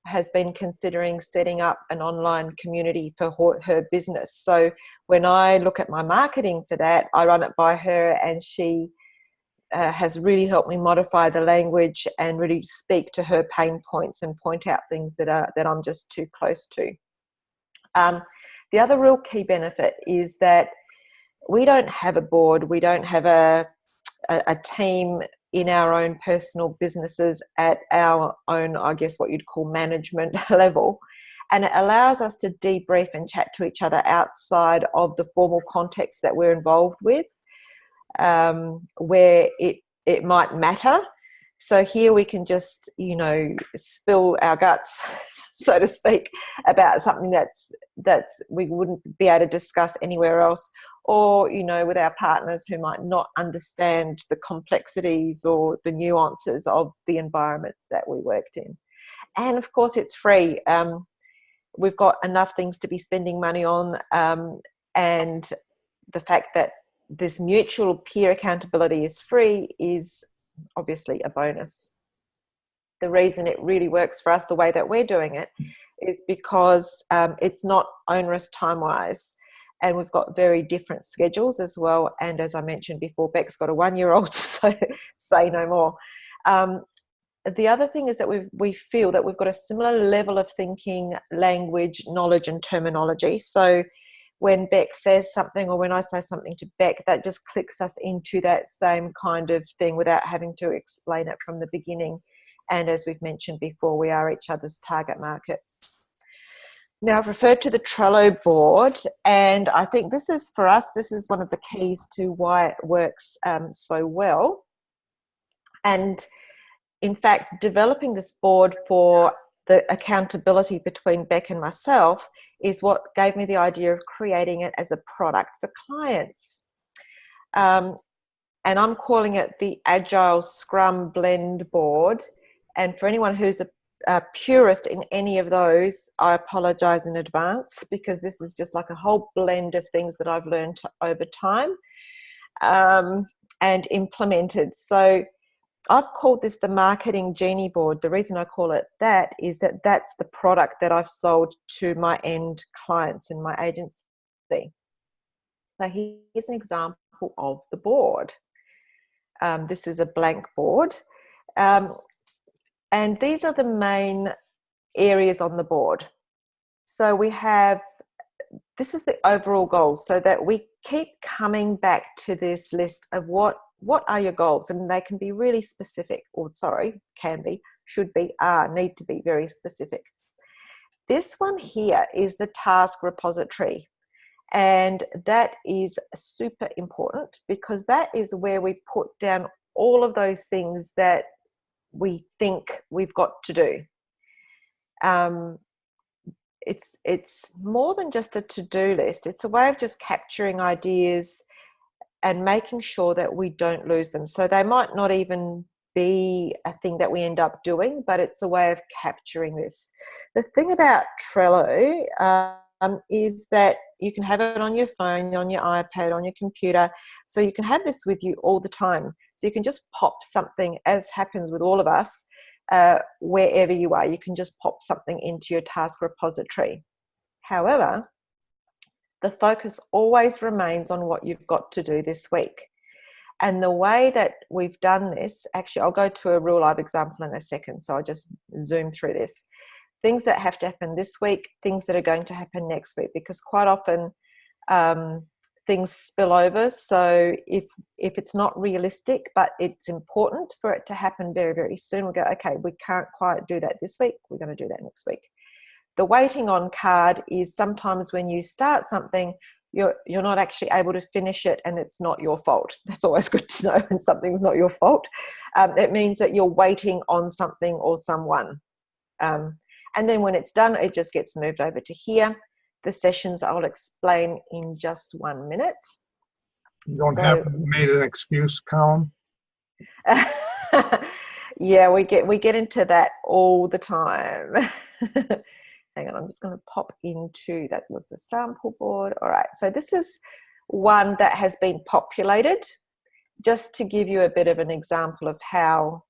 Speaker 2: has been considering setting up an online community for her business. So when I look at my marketing for that, I run it by her, and she has really helped me modify the language and really speak to her pain points and point out things that I'm just too close to. The other real key benefit is that we don't have a board, we don't have a team in our own personal businesses at our own, I guess what you'd call management level. And it allows us to debrief and chat to each other outside of the formal context that we're involved with, where it might matter. So here we can just, spill our guts, so to speak, about something that's we wouldn't be able to discuss anywhere else, or, with our partners who might not understand the complexities or the nuances of the environments that we worked in. And of course, it's free. We've got enough things to be spending money on, and the fact that this mutual peer accountability is free is obviously a bonus. The reason it really works for us the way that we're doing it is because it's not onerous time-wise, and we've got very different schedules as well. And as I mentioned before, Bec's got a 1-year-old, so say no more. The other thing is that we feel that we've got a similar level of thinking, language, knowledge, and terminology. So when Bec says something or when I say something to Bec, that just clicks us into that same kind of thing without having to explain it from the beginning. And as we've mentioned before, we are each other's target markets. Now, I've referred to the Trello board, and I think this is, for us, this is one of the keys to why it works so well. And in fact, developing this board for the accountability between Bec and myself is what gave me the idea of creating it as a product for clients. And I'm calling it the Agile Scrum Blend Board. And for anyone who's a purist in any of those, I apologize in advance, because this is just like a whole blend of things that I've learned over time and implemented. So I've called this the Marketing Genie Board. The reason I call it that is that that's the product that I've sold to my end clients in my agency. So here's an example of the board. This is a blank board. And these are the main areas on the board. So we have, this is the overall goals, so that we keep coming back to this list of what are your goals, and they can be really specific, or sorry, can be, should be, need to be very specific. This one here is the task repository, and that is super important because that is where we put down all of those things that we think we've got to do. It's more than just a to-do list. It's a way of just capturing ideas and making sure that we don't lose them. So they might not even be a thing that we end up doing, but it's a way of capturing this. The thing about Trello is that you can have it on your phone, on your iPad, on your computer. So you can have this with you all the time. So you can just pop something, as happens with all of us, wherever you are. You can just pop something into your task repository. However, the focus always remains on what you've got to do this week. And the way that we've done this, actually, I'll go to a real live example in a second. So I'll just zoom through this. Things that have to happen this week, things that are going to happen next week, because quite often things spill over. So if it's not realistic, but it's important for it to happen very, very soon, we'll go, okay, we can't quite do that this week. We're going to do that next week. The waiting on card is sometimes when you start something, you're not actually able to finish it, and it's not your fault. That's always good to know when something's not your fault. It means that you're waiting on something or someone. And then when it's done, it just gets moved over to here. The sessions I'll explain in just 1 minute.
Speaker 1: You don't have to make an excuse column.
Speaker 2: Yeah, we get into that all the time. Hang on, I'm just going to pop into, that was the sample board. All right, so this is one that has been populated, just to give you a bit of an example of how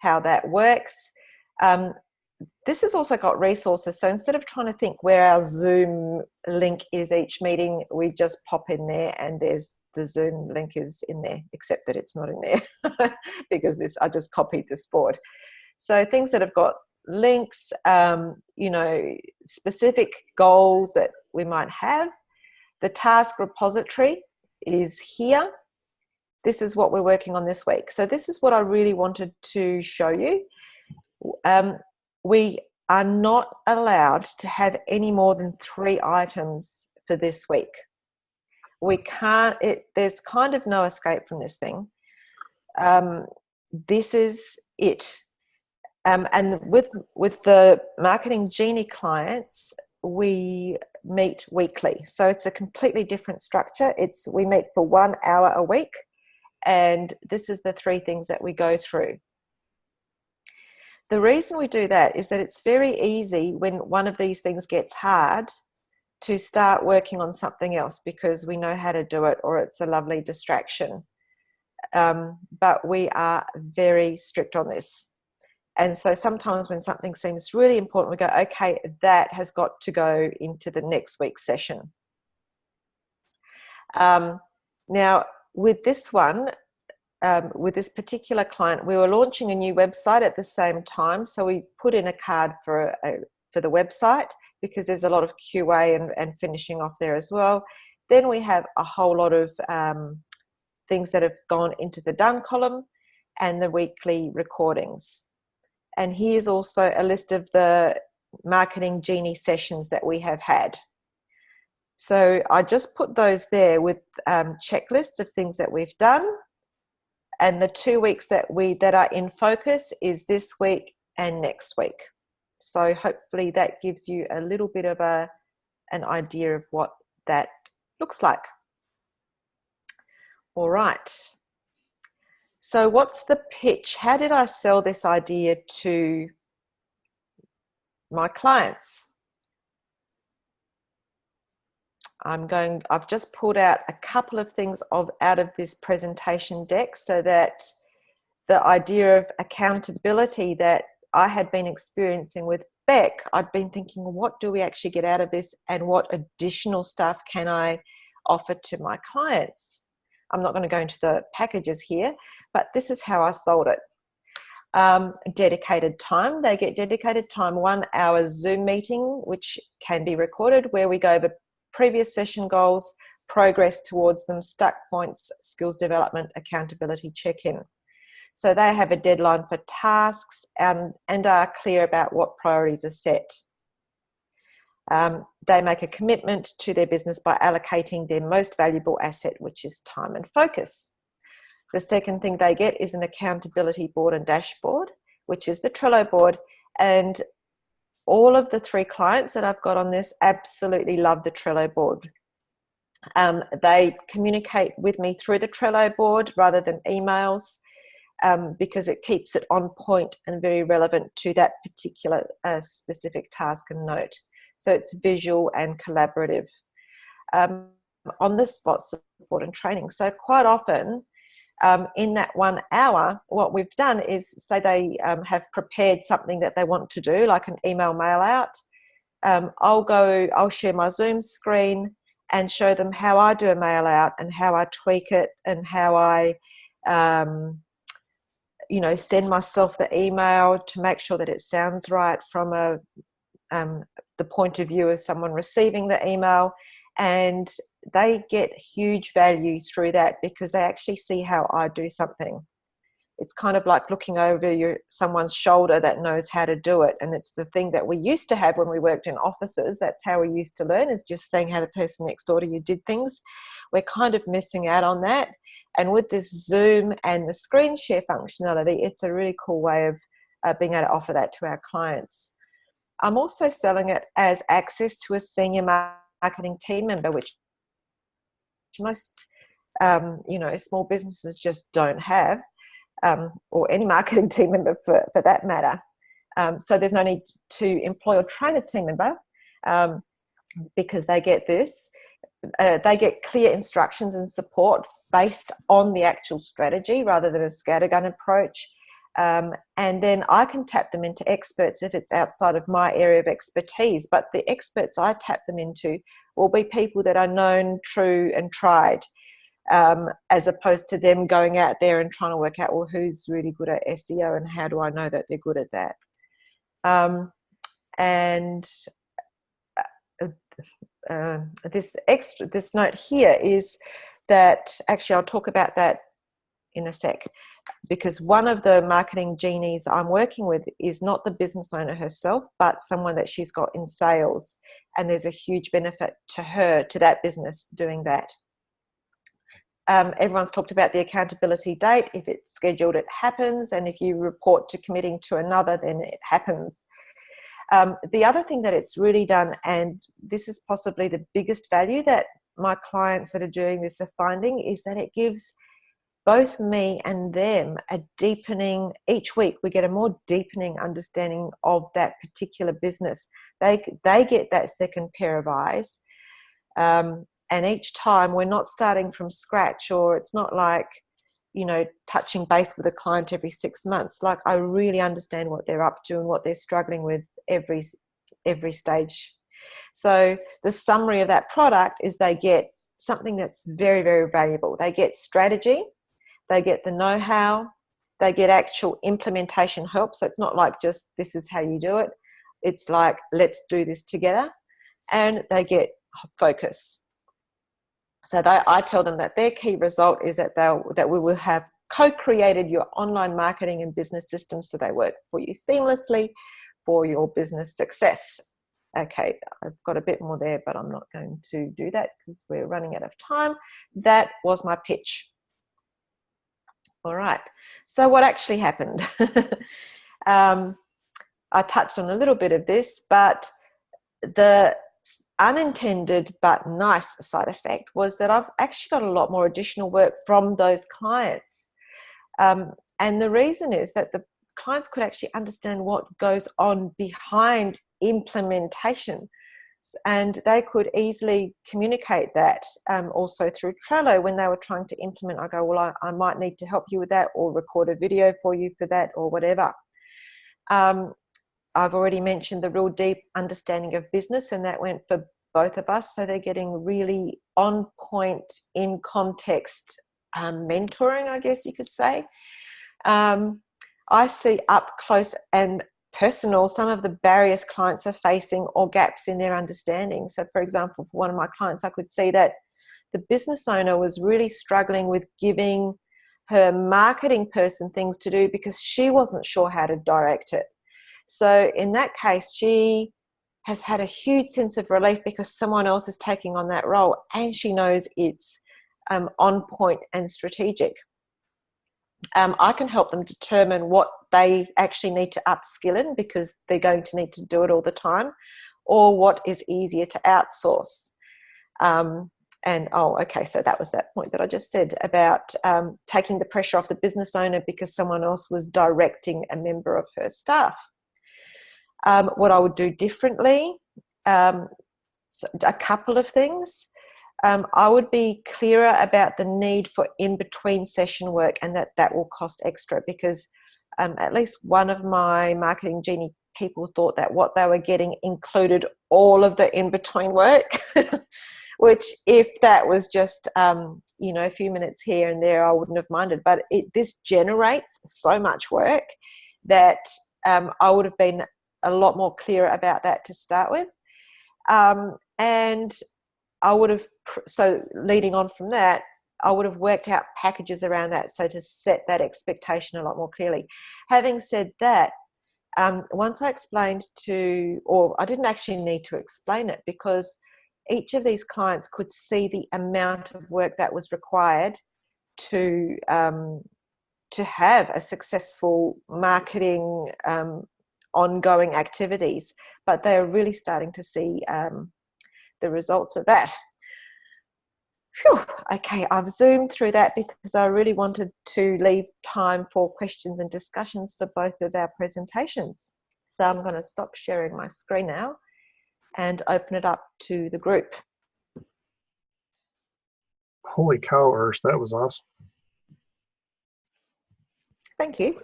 Speaker 2: that works. This has also got resources. So instead of trying to think where our Zoom link is each meeting, we just pop in there and there's the Zoom link is in there, except that it's not in there because I just copied this board. So things that have got links, specific goals that we might have. The task repository is here. This is what we're working on this week. So this is what I really wanted to show you. We are not allowed to have any more than 3 items for this week. We can't, there's kind of no escape from this thing. This is it. And with the Marketing Genie clients, we meet weekly. So it's a completely different structure. We meet for 1 hour a week, and this is the 3 things that we go through. The reason we do that is that it's very easy when one of these things gets hard to start working on something else because we know how to do it, or it's a lovely distraction. But we are very strict on this. And so sometimes when something seems really important, we go, okay, that has got to go into the next week's session. Now, with this one, with this particular client, we were launching a new website at the same time. So we put in a card for for the website, because there's a lot of QA and finishing off there as well. Then we have a whole lot of things that have gone into the done column and the weekly recordings. And here's also a list of the Marketing Genie sessions that we have had. So I just put those there with checklists of things that we've done. And the 2 weeks that are in focus is this week and next week. So hopefully that gives you a little bit of an idea of what that looks like. All right. So what's the pitch? How did I sell this idea to my clients? I've just pulled out a couple of things out of this presentation deck, so that the idea of accountability that I had been experiencing with Bec, I'd been thinking, what do we actually get out of this, and what additional stuff can I offer to my clients? I'm not going to go into the packages here, but this is how I sold it. Dedicated time. They get dedicated time, 1 hour Zoom meeting, which can be recorded, where we go over previous session goals, progress towards them, stuck points, skills development, accountability check-in. So they have a deadline for tasks and are clear about what priorities are set. They make a commitment to their business by allocating their most valuable asset, which is time and focus. The second thing they get is an accountability board and dashboard, which is the Trello board. And all of the 3 clients that I've got on this absolutely love the Trello board. They communicate with me through the Trello board rather than emails, because it keeps it on point and very relevant to that particular specific task and note. So it's visual and collaborative. On the spot support and training. So quite often in that 1 hour, what we've done is, say they have prepared something that they want to do, like an email mail out. I'll share my Zoom screen and show them how I do a mail out and how I tweak it and how I send myself the email to make sure that it sounds right from the point of view of someone receiving the email. And they get huge value through that, because they actually see how I do something. It's kind of like looking over someone's shoulder that knows how to do it. And it's the thing that we used to have when we worked in offices. That's how we used to learn, is just seeing how the person next door to you did things. We're kind of missing out on that. And with this Zoom and the screen share functionality, it's a really cool way of being able to offer that to our clients. I'm also selling it as access to a senior marketing team member, which most small businesses just don't have, or any marketing team member for that matter. So there's no need to employ or train a team member, because they get this. They get clear instructions and support based on the actual strategy rather than a scattergun approach. And then I can tap them into experts if it's outside of my area of expertise. But the experts I tap them into will be people that are known, true, and tried, as opposed to them going out there and trying to work out, well, who's really good at SEO and how do I know that they're good at that? This note here is that, actually I'll talk about that in a sec, because one of the marketing genies I'm working with is not the business owner herself, but someone that she's got in sales, and there's a huge benefit to her, to that business, doing that. Everyone's talked about the accountability date. If it's scheduled, it happens, and if you report to committing to another, then it happens. The other thing that it's really done, and this is possibly the biggest value that my clients that are doing this are finding, is that it gives both me and them a deepening, each week we get a more deepening understanding of that particular business. They get that second pair of eyes. And each time we're not starting from scratch, or it's not like, touching base with a client every 6 months. Like, I really understand what they're up to and what they're struggling with every stage. So the summary of that product is they get something that's very, very valuable. They get strategy, they get the know-how, they get actual implementation help. So it's not like just, this is how you do it. It's like, let's do this together, and they get focus. So I tell them that their key result is that we will have co-created your online marketing and business systems so they work for you seamlessly for your business success. Okay, I've got a bit more there, but I'm not going to do that because we're running out of time. That was my pitch. All right, so what actually happened? I touched on a little bit of this, but the unintended but nice side effect was that I've actually got a lot more additional work from those clients. And the reason is that the clients could actually understand what goes on behind implementation. And they could easily communicate that also through Trello when they were trying to implement. I go, well, I might need to help you with that, or record a video for you for that, or whatever. I've already mentioned the real deep understanding of business, and that went for both of us. So they're getting really on point, in context mentoring, I guess you could say. I see up close and personal some of the barriers clients are facing or gaps in their understanding. So, for example, for one of my clients, I could see that the business owner was really struggling with giving her marketing person things to do because she wasn't sure how to direct it. So in that case, she has had a huge sense of relief because someone else is taking on that role, and she knows it's on point and strategic. I can help them determine what they actually need to upskill in because they're going to need to do it all the time, or what is easier to outsource. Okay, so that was that point that I just said about taking the pressure off the business owner because someone else was directing a member of her staff. What I would do differently, so a couple of things. I would be clearer about the need for in-between session work, and that will cost extra because at least one of my Marketing Genie people thought that what they were getting included all of the in-between work, which if that was just, a few minutes here and there, I wouldn't have minded. But this generates so much work that I would have been a lot more clear about that to start with. And I would have, so leading on from that, I would have worked out packages around that, so to set that expectation a lot more clearly. Having said that, once I explained or I didn't actually need to explain it because each of these clients could see the amount of work that was required to have a successful marketing ongoing activities, but they're really starting to see the results of that. Phew. Okay, I've zoomed through that because I really wanted to leave time for questions and discussions for both of our presentations. So I'm going to stop sharing my screen now and open it up to the group.
Speaker 1: Holy cow, Ursh, that was awesome.
Speaker 2: Thank you.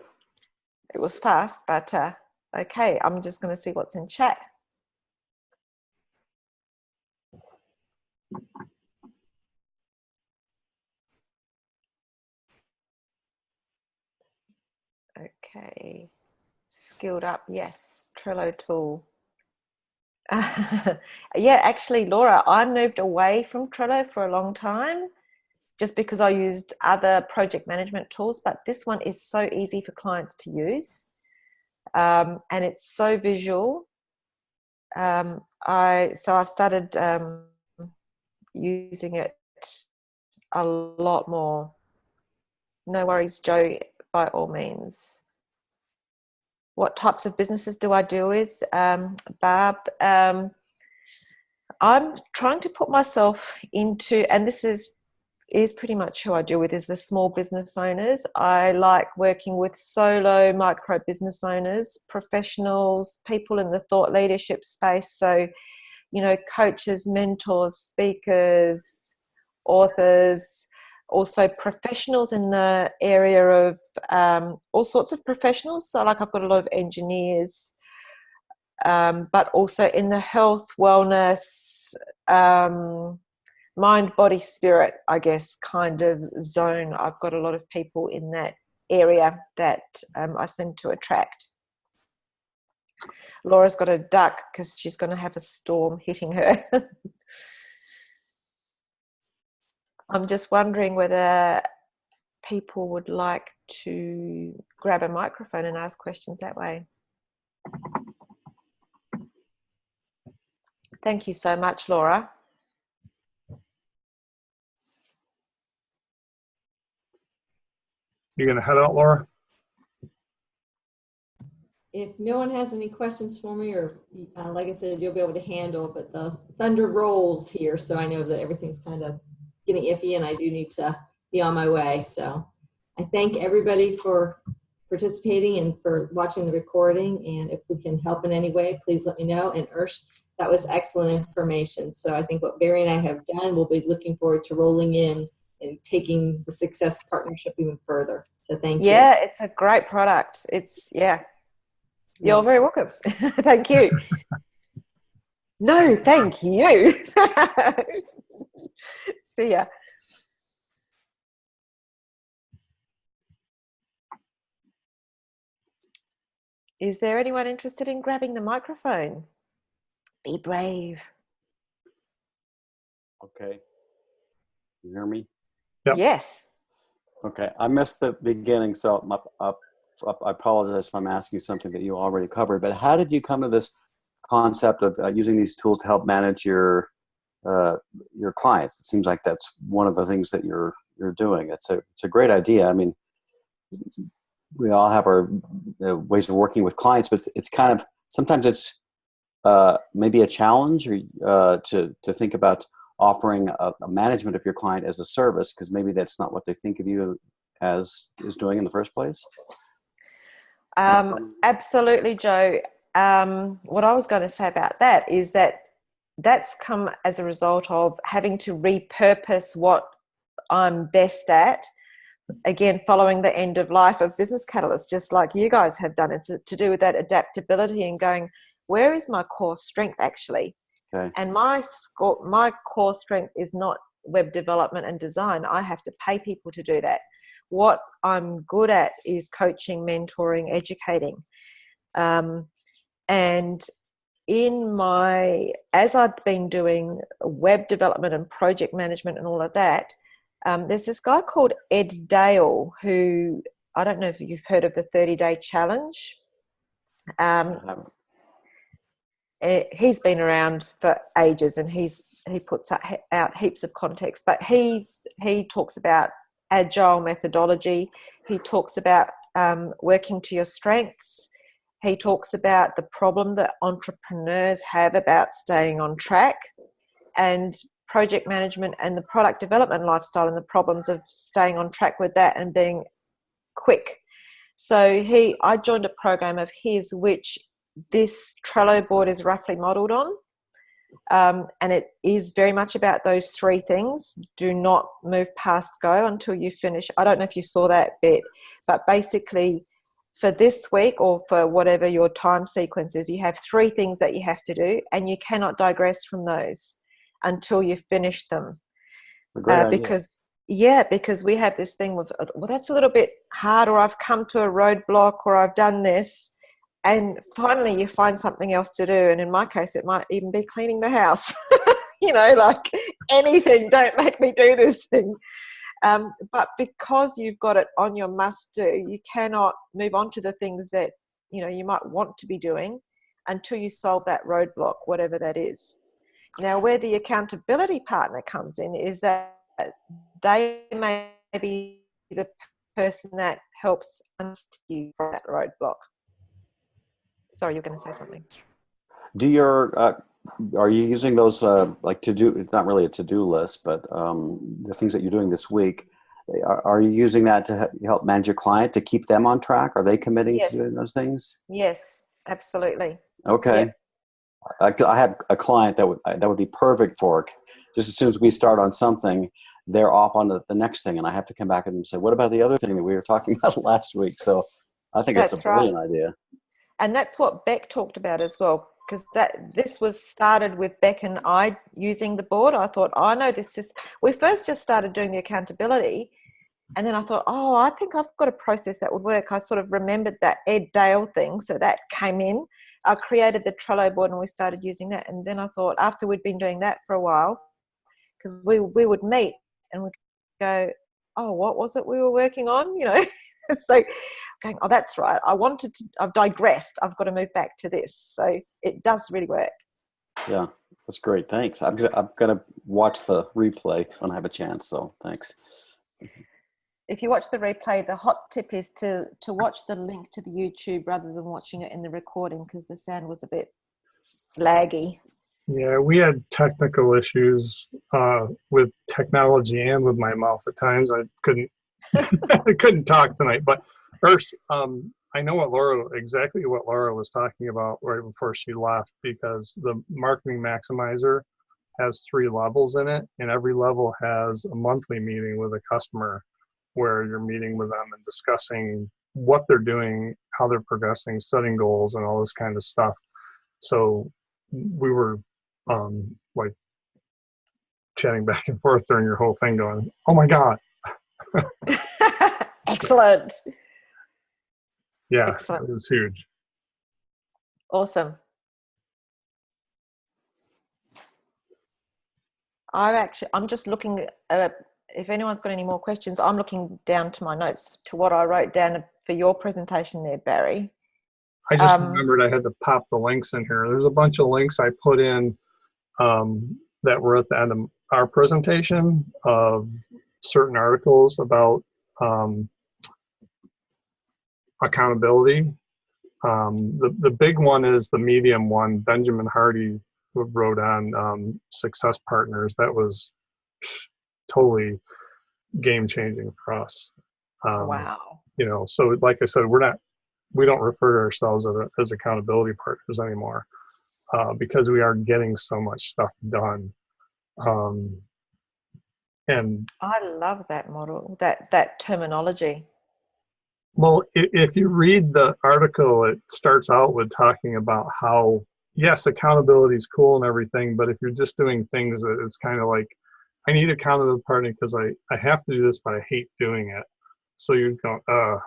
Speaker 2: It was fast, but okay, I'm just going to see what's in chat. Okay, skilled up, yes, Trello tool. Yeah, actually, Laura, I moved away from Trello for a long time just because I used other project management tools, but this one is so easy for clients to use, and it's so visual. I've started using it a lot more. No worries, Joe, by all means. What types of businesses do I deal with? Barb, I'm trying to put myself into, and this is pretty much who I deal with, is the small business owners. I like working with solo micro business owners, professionals, people in the thought leadership space. So, coaches, mentors, speakers, authors, also professionals in the area of all sorts of professionals. So like I've got a lot of engineers, but also in the health, wellness, mind, body, spirit, I guess, kind of zone. I've got a lot of people in that area that I seem to attract. Laura's got a duck because she's going to have a storm hitting her. I'm just wondering whether people would like to grab a microphone and ask questions that way. Thank you so much, Laura.
Speaker 1: You gonna head out, Laura?
Speaker 3: If no one has any questions for me, or like I said, you'll be able to handle, but the thunder rolls here, so I know that everything's kind of getting iffy and I do need to be on my way. So I thank everybody for participating and for watching the recording, and if we can help in any way, please let me know. And Ursh, that was excellent information. So I think what Barry and I have done, we'll be looking forward to rolling in and taking the Success Partnership even further. So thank you.
Speaker 2: Yeah, it's a great product. It's, yeah. You're very welcome. Thank you. No, thank you. See ya. Is there anyone interested in grabbing the microphone? Be brave.
Speaker 6: Okay. You hear me?
Speaker 1: Yep.
Speaker 2: Yes.
Speaker 6: Okay. I missed the beginning, so I apologize if I'm asking something that you already covered, but how did you come to this concept of using these tools to help manage your clients? It seems like that's one of the things that you're doing. It's a great idea. I mean, we all have our ways of working with clients, but it's kind of, sometimes it's maybe a challenge or to think about offering a management of your client as a service, because maybe that's not what they think of you as doing in the first place.
Speaker 2: Absolutely, Joe. What I was going to say about that is that that's come as a result of having to repurpose what I'm best at. Again, following the end of life of Business Catalyst, just like you guys have done. It's to do with that adaptability and going, where is my core strength actually?
Speaker 6: Okay.
Speaker 2: And my core strength is not web development and design. I have to pay people to do that. What I'm good at is coaching, mentoring, educating. And as I've been doing web development and project management and all of that, there's this guy called Ed Dale, who, I don't know if you've heard of the 30-day challenge. He's been around for ages, and he puts out heaps of context, but he talks about agile methodology. He talks about working to your strengths. He talks about the problem that entrepreneurs have about staying on track, and project management and the product development lifestyle and the problems of staying on track with that and being quick. So I joined a program of his, which this Trello board is roughly modeled on. And it is very much about those three things. Do not move past go until you finish. I don't know if you saw that bit, but basically for this week or for whatever your time sequence is, you have three things that you have to do, and you cannot digress from those until you finish them.
Speaker 6: A great idea.
Speaker 2: Because we have this thing with, well, that's a little bit hard, or I've come to a roadblock, or I've done this. And finally you find something else to do. And in my case, it might even be cleaning the house, like anything, don't make me do this thing. But because you've got it on your must do, you cannot move on to the things that, you might want to be doing until you solve that roadblock, whatever that is. Now, where the accountability partner comes in is that they may be the person that helps unstick you from that roadblock. Sorry, you're going to say something.
Speaker 6: Are you using those like to-do? It's not really a to-do list, but the things that you're doing this week. Are you using that to help manage your client, to keep them on track? Are they committing to doing those things?
Speaker 2: Yes, absolutely.
Speaker 6: Okay.
Speaker 2: Yep.
Speaker 6: I have a client that would be perfect for it. Just as soon as we start on something, they're off on the next thing, and I have to come back and say, what about the other thing that we were talking about last week? So I think it's a brilliant idea. And
Speaker 2: that's what Beck talked about as well, because this was started with Beck and I using the board. I thought, we first just started doing the accountability, And then I thought, oh, I think I've got a process that would work. I sort of remembered that Ed Dale thing. So that came in. I created the Trello board and we started using that. And then I thought, after we'd been doing that for a while, because we would meet and we'd go, oh, what was it we were working on? You know, so going, oh, that's right. I've digressed. I've got to move back to this. So it does really work.
Speaker 6: Yeah, that's great. Thanks. I'm gonna watch the replay when I have a chance. So thanks.
Speaker 2: If you watch the replay, the hot tip is to watch the link to the YouTube rather than watching it in the recording, because the sound was a bit laggy.
Speaker 1: Yeah, we had technical issues with technology and with my mouth at times. I couldn't I couldn't talk tonight. But first, I know exactly what Laura was talking about right before she left, because the Marketing Maximizer has 3 levels in it, and every level has a monthly meeting with a customer where you're meeting with them and discussing what they're doing, how they're progressing, setting goals, and all this kind of stuff. So we were like chatting back and forth during your whole thing going, oh my God.
Speaker 2: Excellent.
Speaker 1: Yeah,
Speaker 2: Excellent.
Speaker 1: it was huge.
Speaker 2: Awesome. I'm just looking at, if anyone's got any more questions, I'm looking down to my notes to what I wrote down for your presentation there, Barry.
Speaker 1: I just remembered I had to pop the links in here. There's a bunch of links I put in that were at the end of our presentation of certain articles about accountability. The big one is the Medium one, Benjamin Hardy, who wrote on success partners. That was totally game changing for us.
Speaker 2: Wow.
Speaker 1: You know, so like I said, we don't refer to ourselves as accountability partners anymore because we are getting so much stuff done. And
Speaker 2: I love that model, that terminology.
Speaker 1: well, if you read the article, it starts out with talking about how, yes, accountability is cool and everything, but if you're just doing things that it's kind of like, I need accountability partner because I have to do this, but I hate doing it. So you go, I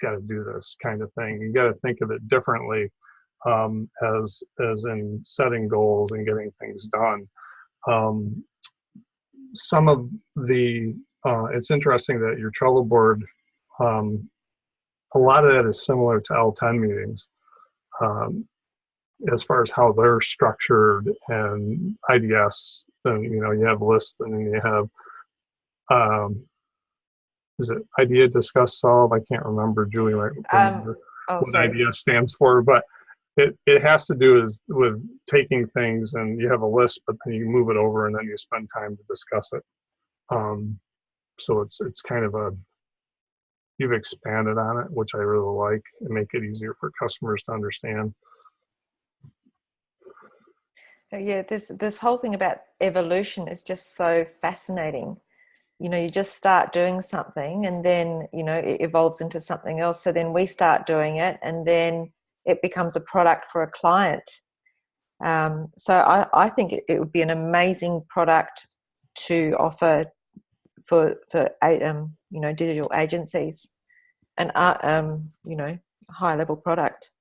Speaker 1: got to do this kind of thing. You got to think of it differently as in setting goals and getting things done. Some of the, it's interesting that your Trello board, a lot of that is similar to L10 meetings as far as how they're structured and IDS. And, you know, you have lists and then you have, is it idea, discuss, solve? I can't remember, Julie, right? What IDS stands for, but it has to do with taking things and you have a list, but then you move it over and then you spend time to discuss it. So it's kind of you've expanded on it, which I really like, and make it easier for customers to understand.
Speaker 2: So yeah, this whole thing about evolution is just so fascinating. You know, you just start doing something and then, you know, it evolves into something else. So then we start doing it and then it becomes a product for a client. So I think it would be an amazing product to offer for you know, digital agencies and you know, high level product.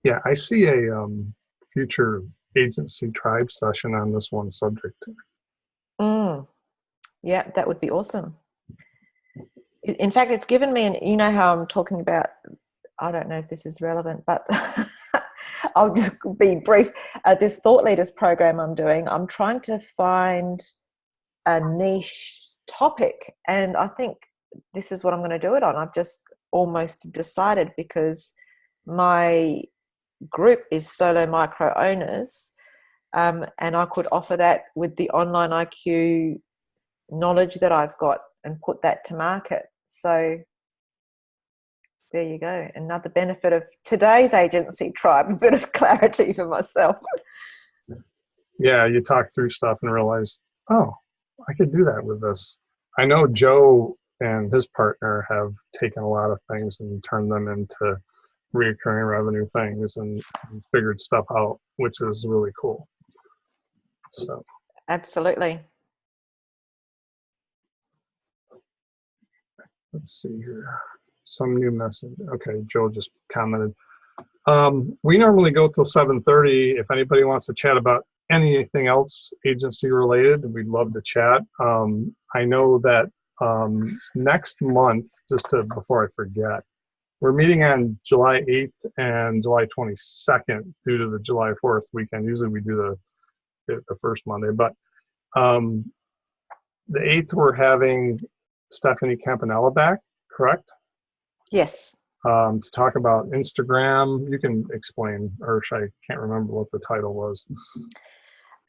Speaker 1: Yeah, I see a future AgencyTribe session on this one subject.
Speaker 2: Yeah, that would be awesome. In fact, it's given me, and you know how I'm talking about, I don't know if this is relevant, but I'll just be brief. This Thought Leaders program I'm doing, I'm trying to find a niche topic, and I think this is what I'm going to do it on. I've just almost decided, because my group is solo micro owners, and I could offer that with the online IQ knowledge that I've got and put that to market. So there you go. Another benefit of today's Agency Tribe, a bit of clarity for myself.
Speaker 1: Yeah, you talk through stuff and realize, oh, I could do that with this. I know Joe and his partner have taken a lot of things and turned them into recurring revenue things and figured stuff out, which is really cool. So
Speaker 2: Absolutely.
Speaker 1: let's see here. Some new message. Okay, Joe just commented. We normally go till 7:30. If anybody wants to chat about anything else agency related, we'd love to chat. I know that next month, before I forget, we're meeting on July 8th and July 22nd due to the July 4th weekend. Usually we do the first Monday, but the 8th we're having Stephanie Campanella back, correct?
Speaker 2: Yes.
Speaker 1: To talk about Instagram. You can explain, Ursh, I can't remember what the title was.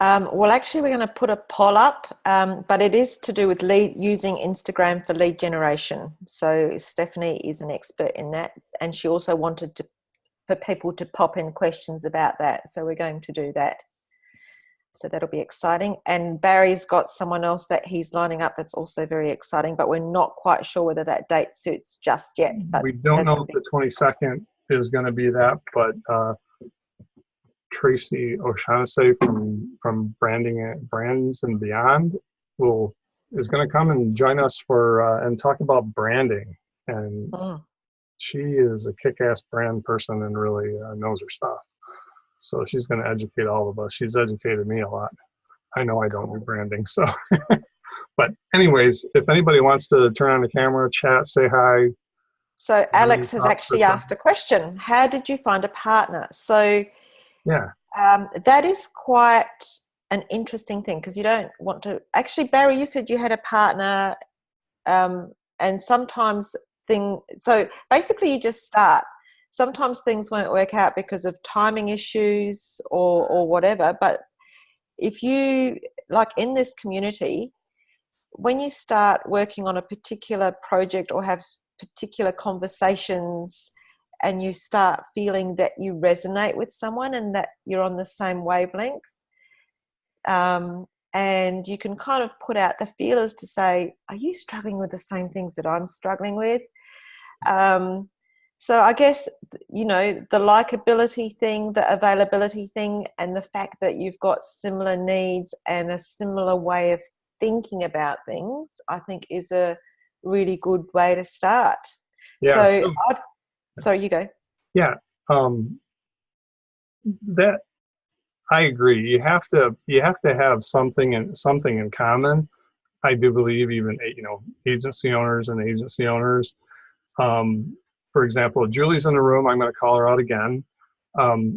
Speaker 2: Well, actually, we're going to put a poll up, but it is to do with using Instagram for lead generation. So Stephanie is an expert in that, and she also wanted for people to pop in questions about that. So we're going to do that. So that'll be exciting. And Barry's got someone else that he's lining up that's also very exciting, but we're not quite sure whether that date suits just yet. But
Speaker 1: we don't know if the 22nd is going to be that, but Tracy O'Shaughnessy from Brands and Beyond is going to come and join us for and talk about branding. And she is a kick-ass brand person and really knows her stuff. So she's going to educate all of us. She's educated me a lot. I know I don't do branding, so. But anyways, if anybody wants to turn on the camera, chat, say hi.
Speaker 2: So Alex has actually asked a question. How did you find a partner? So
Speaker 1: yeah,
Speaker 2: that is quite an interesting thing because you don't want to. Actually, Barry, you said you had a partner, and sometimes so basically you just start. Sometimes things won't work out because of timing issues or whatever. But if you, like in this community, when you start working on a particular project or have particular conversations and you start feeling that you resonate with someone and that you're on the same wavelength, and you can kind of put out the feelers to say, are you struggling with the same things that I'm struggling with? So I guess, you know, the likability thing, the availability thing, and the fact that you've got similar needs and a similar way of thinking about things, I think is a really good way to start.
Speaker 1: Yeah.
Speaker 2: So sorry, you go.
Speaker 1: Yeah. That I agree. You have to have something in common. I do believe even, you know, agency owners. For example, Julie's in the room. I'm going to call her out again.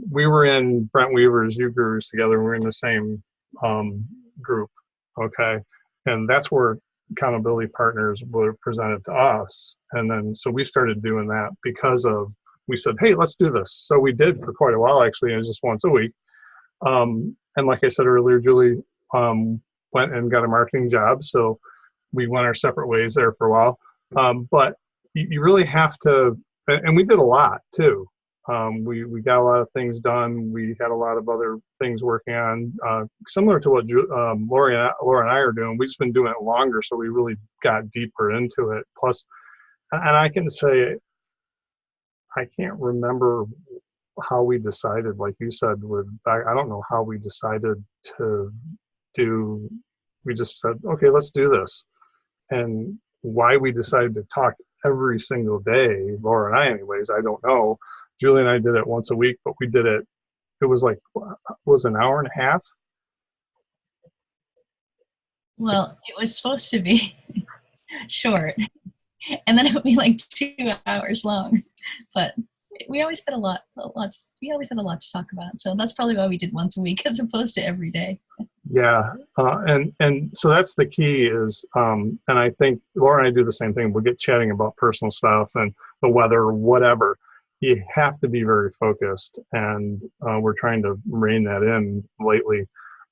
Speaker 1: We were in Brent Weaver's U-Gurus together. We're in the same group, okay? And that's where accountability partners were presented to us. And then, so we started doing that because we said, hey, let's do this. So we did for quite a while, actually. It was just once a week. And like I said earlier, Julie went and got a marketing job. So we went our separate ways there for a while. But you really have to, and we did a lot too. We got a lot of things done. We had a lot of other things working on, similar to what Laura and I are doing. We've just been doing it longer, so we really got deeper into it. Plus, and I can say, I can't remember how we decided, like you said, I don't know how we decided to do, we just said, okay, let's do this. And why we decided to talk every single day, Laura and I anyways, I don't know. Julie and I did it once a week, but we did it, it was an hour and a half?
Speaker 7: Well, it was supposed to be short, and then it would be like 2 hours long, but we always had a lot to talk about. So that's probably why we did once a week as opposed to every day.
Speaker 1: Yeah, and so that's the key is, and I think Laura and I do the same thing. We'll get chatting about personal stuff and the weather, whatever. You have to be very focused, and we're trying to rein that in lately.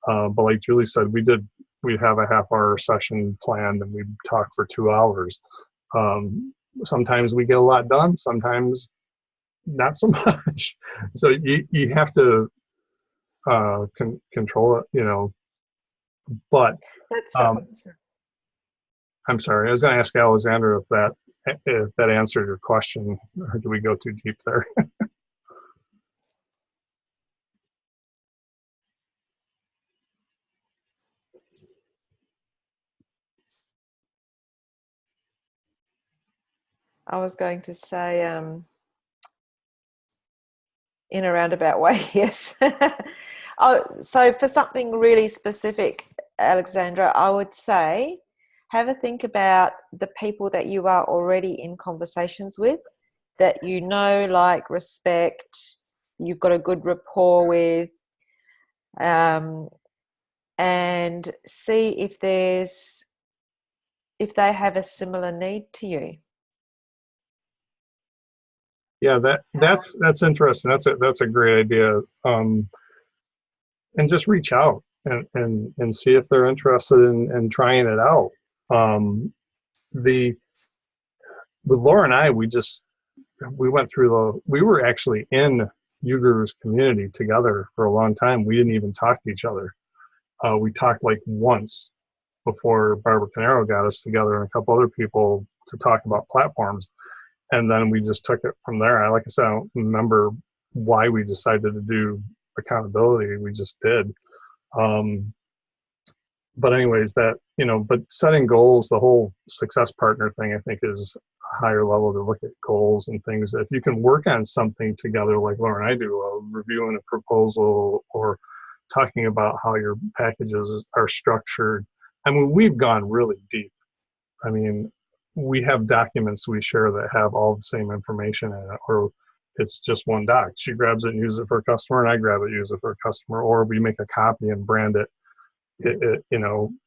Speaker 1: But like Julie said, we have a half-hour session planned, and we talk for 2 hours. Sometimes we get a lot done, sometimes not so much. So you have to control it, you know. But I'm sorry, I was going to ask Alexandra if that answered your question, or do we go too deep there?
Speaker 2: I was going to say, in a roundabout way, yes. Oh, so for something really specific, Alexandra, I would say have a think about the people that you are already in conversations with, that you know, like, respect, you've got a good rapport with, and see if they have a similar need to you.
Speaker 1: Yeah, that's interesting. That's a great idea. And just reach out and see if they're interested in trying it out. With Laura and I, we went through we were actually in UGuru's community together for a long time. We didn't even talk to each other. We talked like once before Barbara Canaro got us together and a couple other people to talk about platforms. And then we just took it from there. Like I said, I don't remember why we decided to do accountability. We just did. But anyways, but setting goals, the whole success partner thing, I think is a higher level to look at goals and things. If you can work on something together, like Laura and I do, reviewing a proposal or talking about how your packages are structured. I mean, we've gone really deep. I mean, we have documents we share that have all the same information in it, or it's just one doc. She grabs it and uses it for a customer, and I grab it and use it for a customer, or we make a copy and brand it.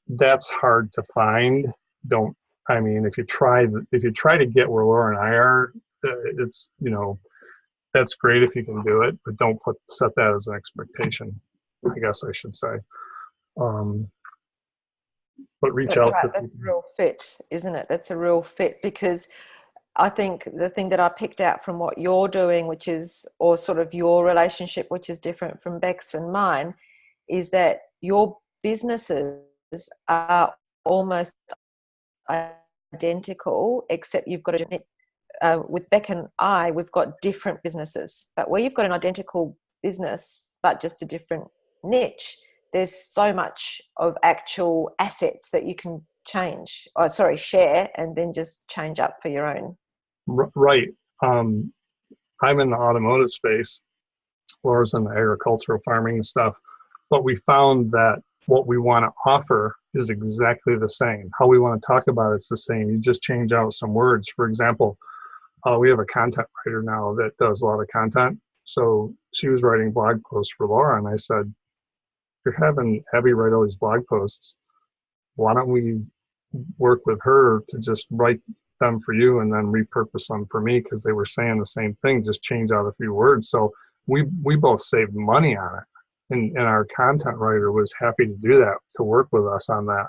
Speaker 1: That's hard to find. If you try to get where Laura and I are, it's, that's great if you can do it, but don't set that as an expectation, I guess I should say. But reach out.
Speaker 2: Right. That's a real fit, isn't it? That's a real fit, because I think the thing that I picked out from what you're doing, or sort of your relationship, which is different from Bec's and mine, is that your businesses are almost identical, except you've got with Bec and I, we've got different businesses. But where you've got an identical business, but just a different niche, there's so much of actual assets that you can share, and then just change up for your own.
Speaker 1: Right. I'm in the automotive space. Laura's in the agricultural farming and stuff. But we found that what we want to offer is exactly the same. How we want to talk about it's the same. You just change out some words. For example, we have a content writer now that does a lot of content. So she was writing blog posts for Laura, and I said, you're having Abby write all these blog posts. Why don't we work with her to just write them for you and then repurpose them for me, because they were saying the same thing, just change out a few words. So we both saved money on it. And our content writer was happy to do that, to work with us on that.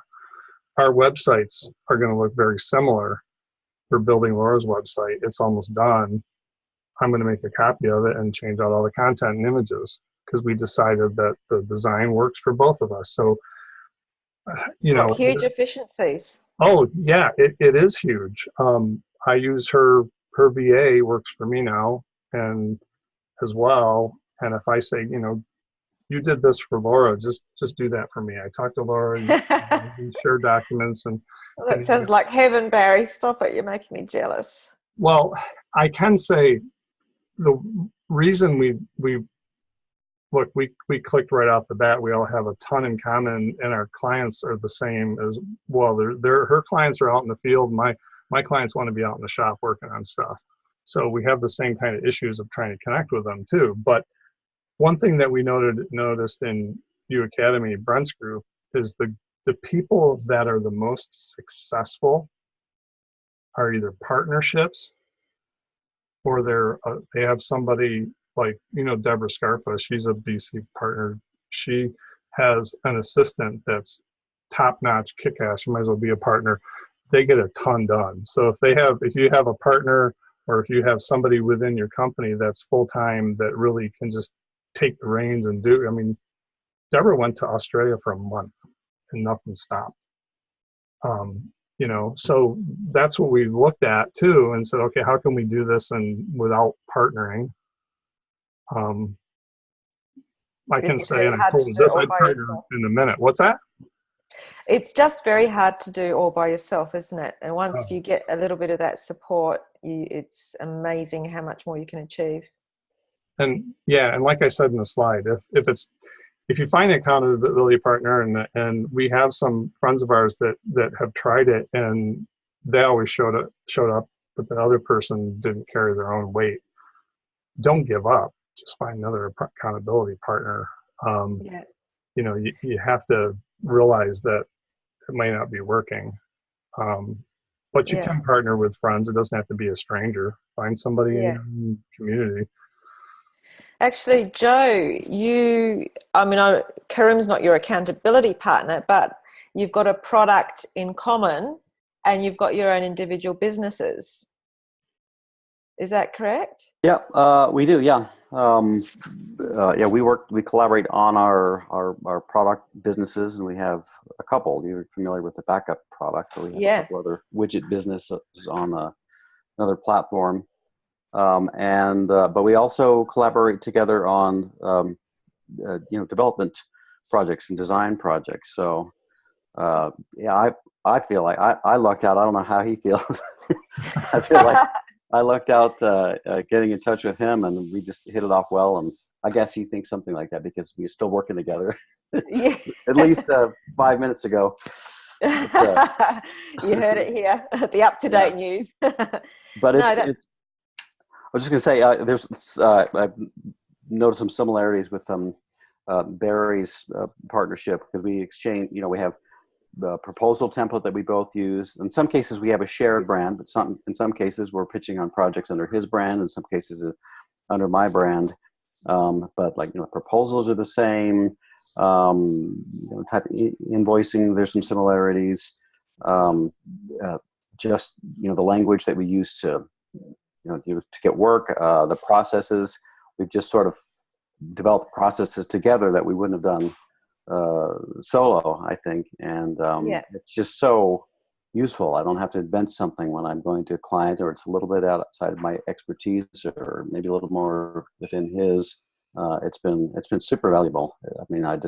Speaker 1: Our websites are going to look very similar. We're building Laura's website. It's almost done. I'm going to make a copy of it and change out all the content and images, because we decided that the design works for both of us. So,
Speaker 2: huge efficiencies.
Speaker 1: Oh yeah, it is huge. I use her VA works for me now, and as well. And if I say, you did this for Laura, just do that for me. I talked to Laura, we share documents, and
Speaker 2: well, that sounds like heaven, Barry. Stop it, you're making me jealous.
Speaker 1: Well, I can say the reason we clicked right off the bat. We all have a ton in common, and our clients are the same as well. Her clients are out in the field. My clients want to be out in the shop working on stuff. So we have the same kind of issues of trying to connect with them too. But one thing that we noticed in U Academy, Brent's group, is the people that are the most successful are either partnerships, or they have somebody like, Deborah Scarpa. She's a BC partner. She has an assistant that's top-notch, kick-ass. You might as well be a partner. They get a ton done. So if you have a partner, or if you have somebody within your company that's full-time that really can just take the reins and do. I mean, Deborah went to Australia for a month and nothing stopped. So that's what we looked at too, and said, okay, how can we do this and without partnering? I can say, and I told you this, I'd partner in a minute. What's that?
Speaker 2: It's just very hard to do all by yourself, isn't it? And once
Speaker 1: Oh.
Speaker 2: you get a little bit of that support, it's amazing how much more you can achieve.
Speaker 1: And yeah, and like I said in the slide, if you find an accountability partner, and we have some friends of ours that have tried it and they always showed up, but the other person didn't carry their own weight. Don't give up. Just find another accountability partner.
Speaker 2: Yeah.
Speaker 1: You know, you have to realize that it might not be working. But you can partner with friends. It doesn't have to be a stranger. Find somebody in your community.
Speaker 2: Actually, Joe, Karim's not your accountability partner, but you've got a product in common and you've got your own individual businesses. Is that correct?
Speaker 6: Yeah, we do. Yeah. We collaborate on our product businesses, and we have a couple. You're familiar with the backup product. We have a couple other widget businesses on another platform. But we also collaborate together on, development projects and design projects. So, I feel like I lucked out. I don't know how he feels. I feel like I lucked out getting in touch with him, and we just hit it off well. And I guess he thinks something like that because we're still working together. At least 5 minutes ago. But,
Speaker 2: you heard it here, the up-to-date news.
Speaker 6: But I was just going to say, I've noticed some similarities with Barry's partnership, because we exchange, we have the proposal template that we both use. In some cases, we have a shared brand, but in some cases, we're pitching on projects under his brand, in some cases under my brand. But proposals are the same. Type of invoicing, there's some similarities. Just the language that we use to get work, the processes, we've just sort of developed processes together that we wouldn't have done solo, I think. And it's just so useful. I don't have to invent something when I'm going to a client, or it's a little bit outside of my expertise, or maybe a little more within his. It's been super valuable. I mean, I do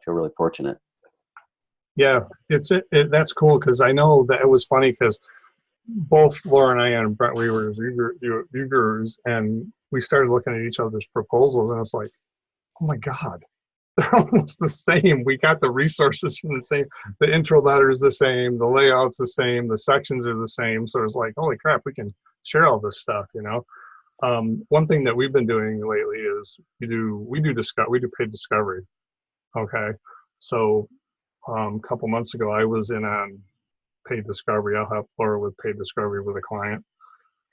Speaker 6: feel really fortunate.
Speaker 1: Yeah, that's cool, because I know that it was funny because both Laura and I and Brent, we were Uyghurs, and we started looking at each other's proposals, and it's like, oh my God, they're almost the same. We got the resources from the same, the intro letter is the same, the layout's the same, the sections are the same. So it's like, holy crap, we can share all this stuff, One thing that we've been doing lately is we do paid discovery. Okay, so a couple months ago, I was in on paid discovery. I'll help Laura with paid discovery with a client.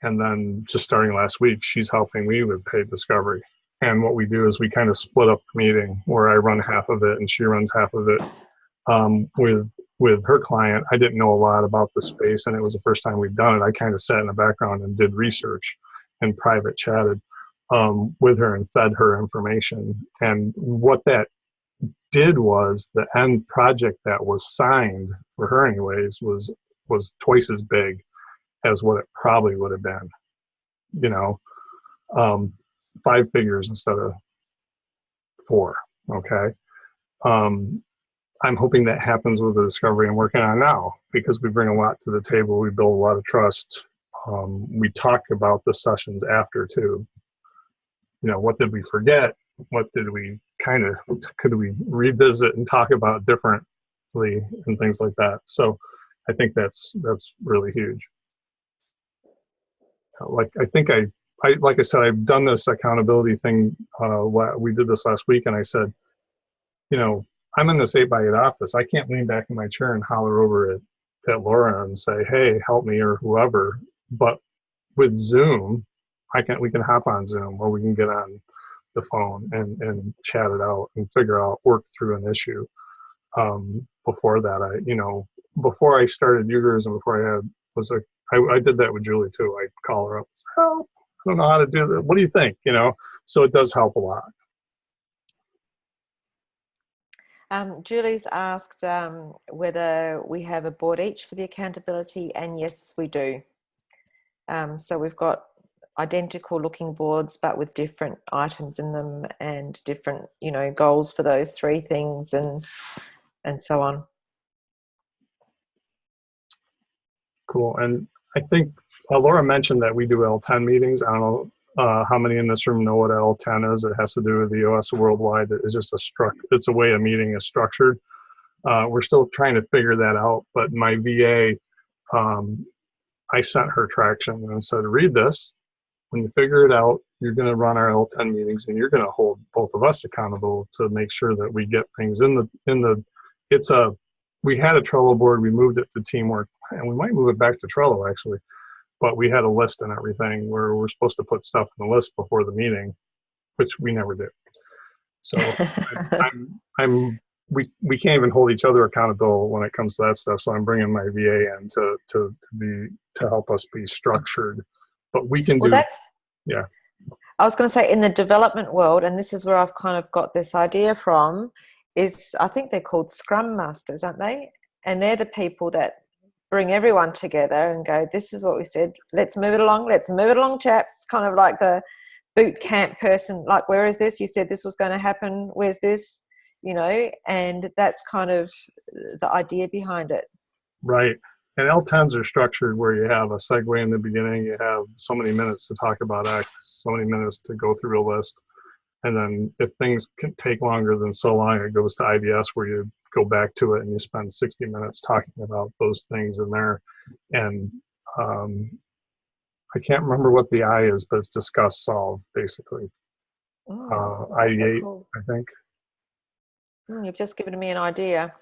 Speaker 1: And then just starting last week, she's helping me with paid discovery. And what we do is we kind of split up the meeting, where I run half of it and she runs half of it. With her client, I didn't know a lot about the space, and it was the first time we'd done it. I kind of sat in the background and did research and private chatted with her and fed her information. And what that did was, the end project that was signed for her anyways was twice as big as what it probably would have been, 5 figures instead of 4. Okay. I'm hoping that happens with the discovery I'm working on now, because we bring a lot to the table. We build a lot of trust. We talk about the sessions after too. What did we forget? What did we could we revisit and talk about differently, and things like that. So I think that's really huge. Like I said, I've done this accountability thing. We did this last week, and I said, I'm in this 8x8 office. I can't lean back in my chair and holler over at Laura and say, hey, help me, or whoever. But with Zoom, we can hop on Zoom, or we can get on the phone and chat it out and work through an issue. Before that, before I started Uyghurs, and before I did that with Julie too. I'd call her up and say, help, I don't know how to do that. What do you think? So it does help a lot.
Speaker 2: Julie's asked whether we have a board each for the accountability, and yes, we do. So we've got identical looking boards, but with different items in them and different, goals for those 3 things. And and so on.
Speaker 1: Cool. And I think Laura mentioned that we do L10 meetings. I don't know how many in this room know what L10 is. It has to do with the OS worldwide. It's just it's a way a meeting is structured. We're still trying to figure that out, but my VA, I sent her traction and said, read this. When you figure it out, you're going to run our L10 meetings, and you're going to hold both of us accountable to make sure that we get things we had a Trello board, we moved it to Teamwork, and we might move it back to Trello actually, but we had a list and everything where we're supposed to put stuff in the list before the meeting, which we never do. So we can't even hold each other accountable when it comes to that stuff. So I'm bringing my VA in to help us be structured, but we can yeah.
Speaker 2: I was going to say, in the development world, and this is where I've kind of got this idea from, is I think they're called Scrum Masters, aren't they? And they're the people that bring everyone together and go, this is what we said, let's move it along, chaps. Kind of like the boot camp person, like, where is this? You said this was going to happen, where's this? And that's kind of the idea behind it.
Speaker 1: Right. And L10s are structured where you have a segue in the beginning, you have so many minutes to talk about X, so many minutes to go through a list. And then if things can take longer than so long, it goes to IDS where you go back to it and you spend 60 minutes talking about those things in there. And I can't remember what the I is, but it's discuss, solve, basically. I8, cool. I think.
Speaker 2: You've just given me an idea.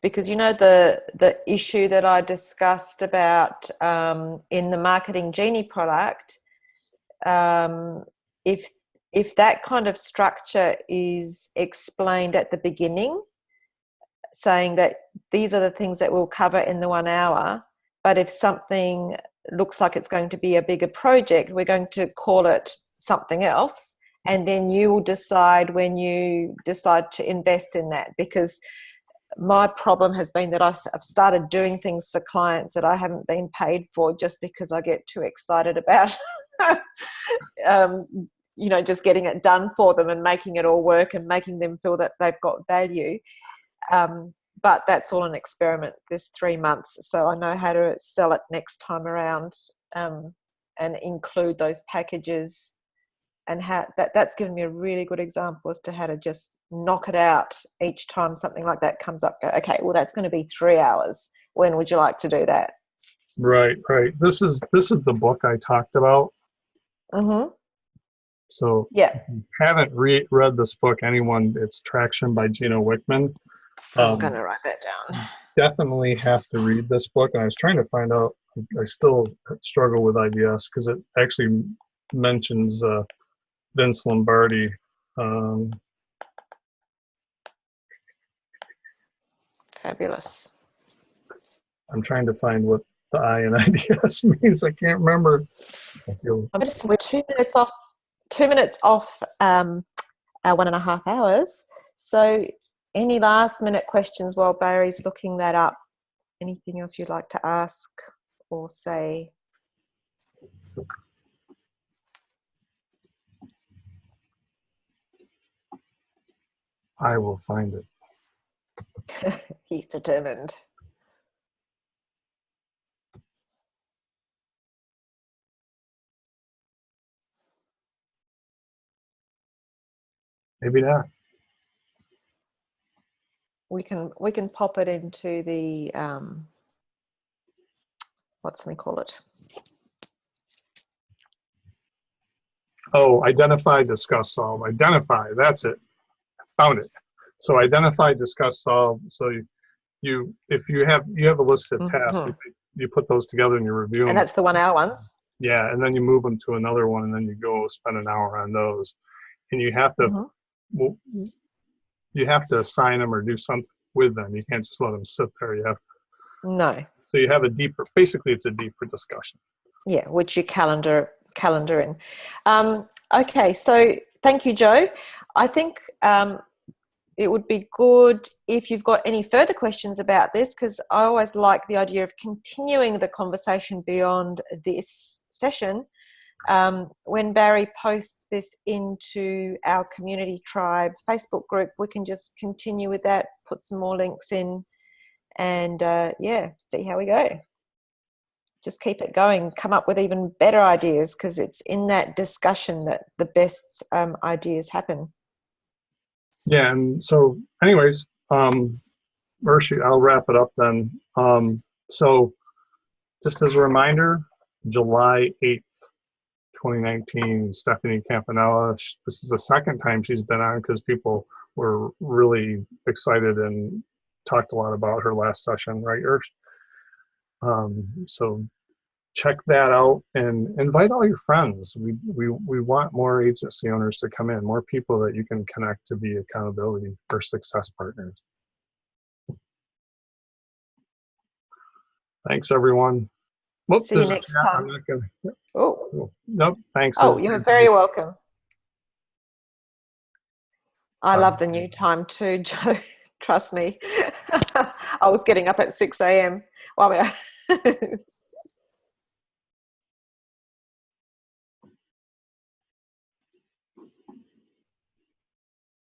Speaker 2: Because the issue that I discussed about in the Marketing Genie product, if that kind of structure is explained at the beginning, saying that these are the things that we'll cover in the 1 hour, but if something looks like it's going to be a bigger project, we're going to call it something else, and then you will decide when you decide to invest in that. Because my problem has been that I've started doing things for clients that I haven't been paid for just because I get too excited about just getting it done for them and making it all work and making them feel that they've got value. But that's all an experiment this 3 months. So I know how to sell it next time around, and include those packages, and how that's given me a really good example as to how to just knock it out each time something like that comes up. Go, okay, well, that's going to be 3 hours. When would you like to do that?
Speaker 1: Right. This is the book I talked about.
Speaker 2: Mm-hmm.
Speaker 1: So
Speaker 2: yeah.
Speaker 1: If you haven't read this book, it's Traction by Gino Wickman.
Speaker 2: I'm going to write that down.
Speaker 1: Definitely have to read this book. And I was trying to find out, I still struggle with IBS because it actually mentions Vince Lombardi.
Speaker 2: Fabulous.
Speaker 1: I'm trying to find what the I in IDS means. I can't remember.
Speaker 2: We're 2 minutes off. 2 minutes off our 1.5 hours. So, any last minute questions while Barry's looking that up? Anything else you'd like to ask or say?
Speaker 1: I will find it.
Speaker 2: He's determined.
Speaker 1: Maybe not.
Speaker 2: We can pop it into the what's we call it?
Speaker 1: Oh, identify, discuss, solve. Identify. That's it. Found it. So identify, discuss, solve. So if you have a list of tasks, you put those together and you review them.
Speaker 2: And that's the 1 hour ones.
Speaker 1: Yeah, and then you move them to another one, and then you go spend an hour on those, and you have to you have to assign them or do something with them. You can't just let them sit there. You have
Speaker 2: no.
Speaker 1: So you have basically it's a deeper discussion.
Speaker 2: Yeah, which you calendar in. Okay, so thank you, Joe. I think it would be good if you've got any further questions about this, because I always like the idea of continuing the conversation beyond this session. when Barry posts this into our community tribe Facebook group, we can just continue with that, put some more links in, and yeah, see how we go. Just keep it going, come up with even better ideas, because it's in that discussion that the best ideas happen.
Speaker 1: Yeah, and so anyways, Ursh, I'll wrap it up then. So just as a reminder, July 8th, 2019, Stephanie Campanella, this is the second time she's been on because people were really excited and talked a lot about her last session, right, Ursh? So check that out and invite all your friends. We want more agency owners to come in, more people that you can connect to be accountability or success partners. Thanks, everyone. Whoop,
Speaker 2: See you next time.
Speaker 1: I'm not gonna,
Speaker 2: Oh,
Speaker 1: nope, thanks.
Speaker 2: oh, you're very welcome. I
Speaker 1: Bye.
Speaker 2: love the new time too, Joe. Trust me. I was getting up at 6 a.m. Well,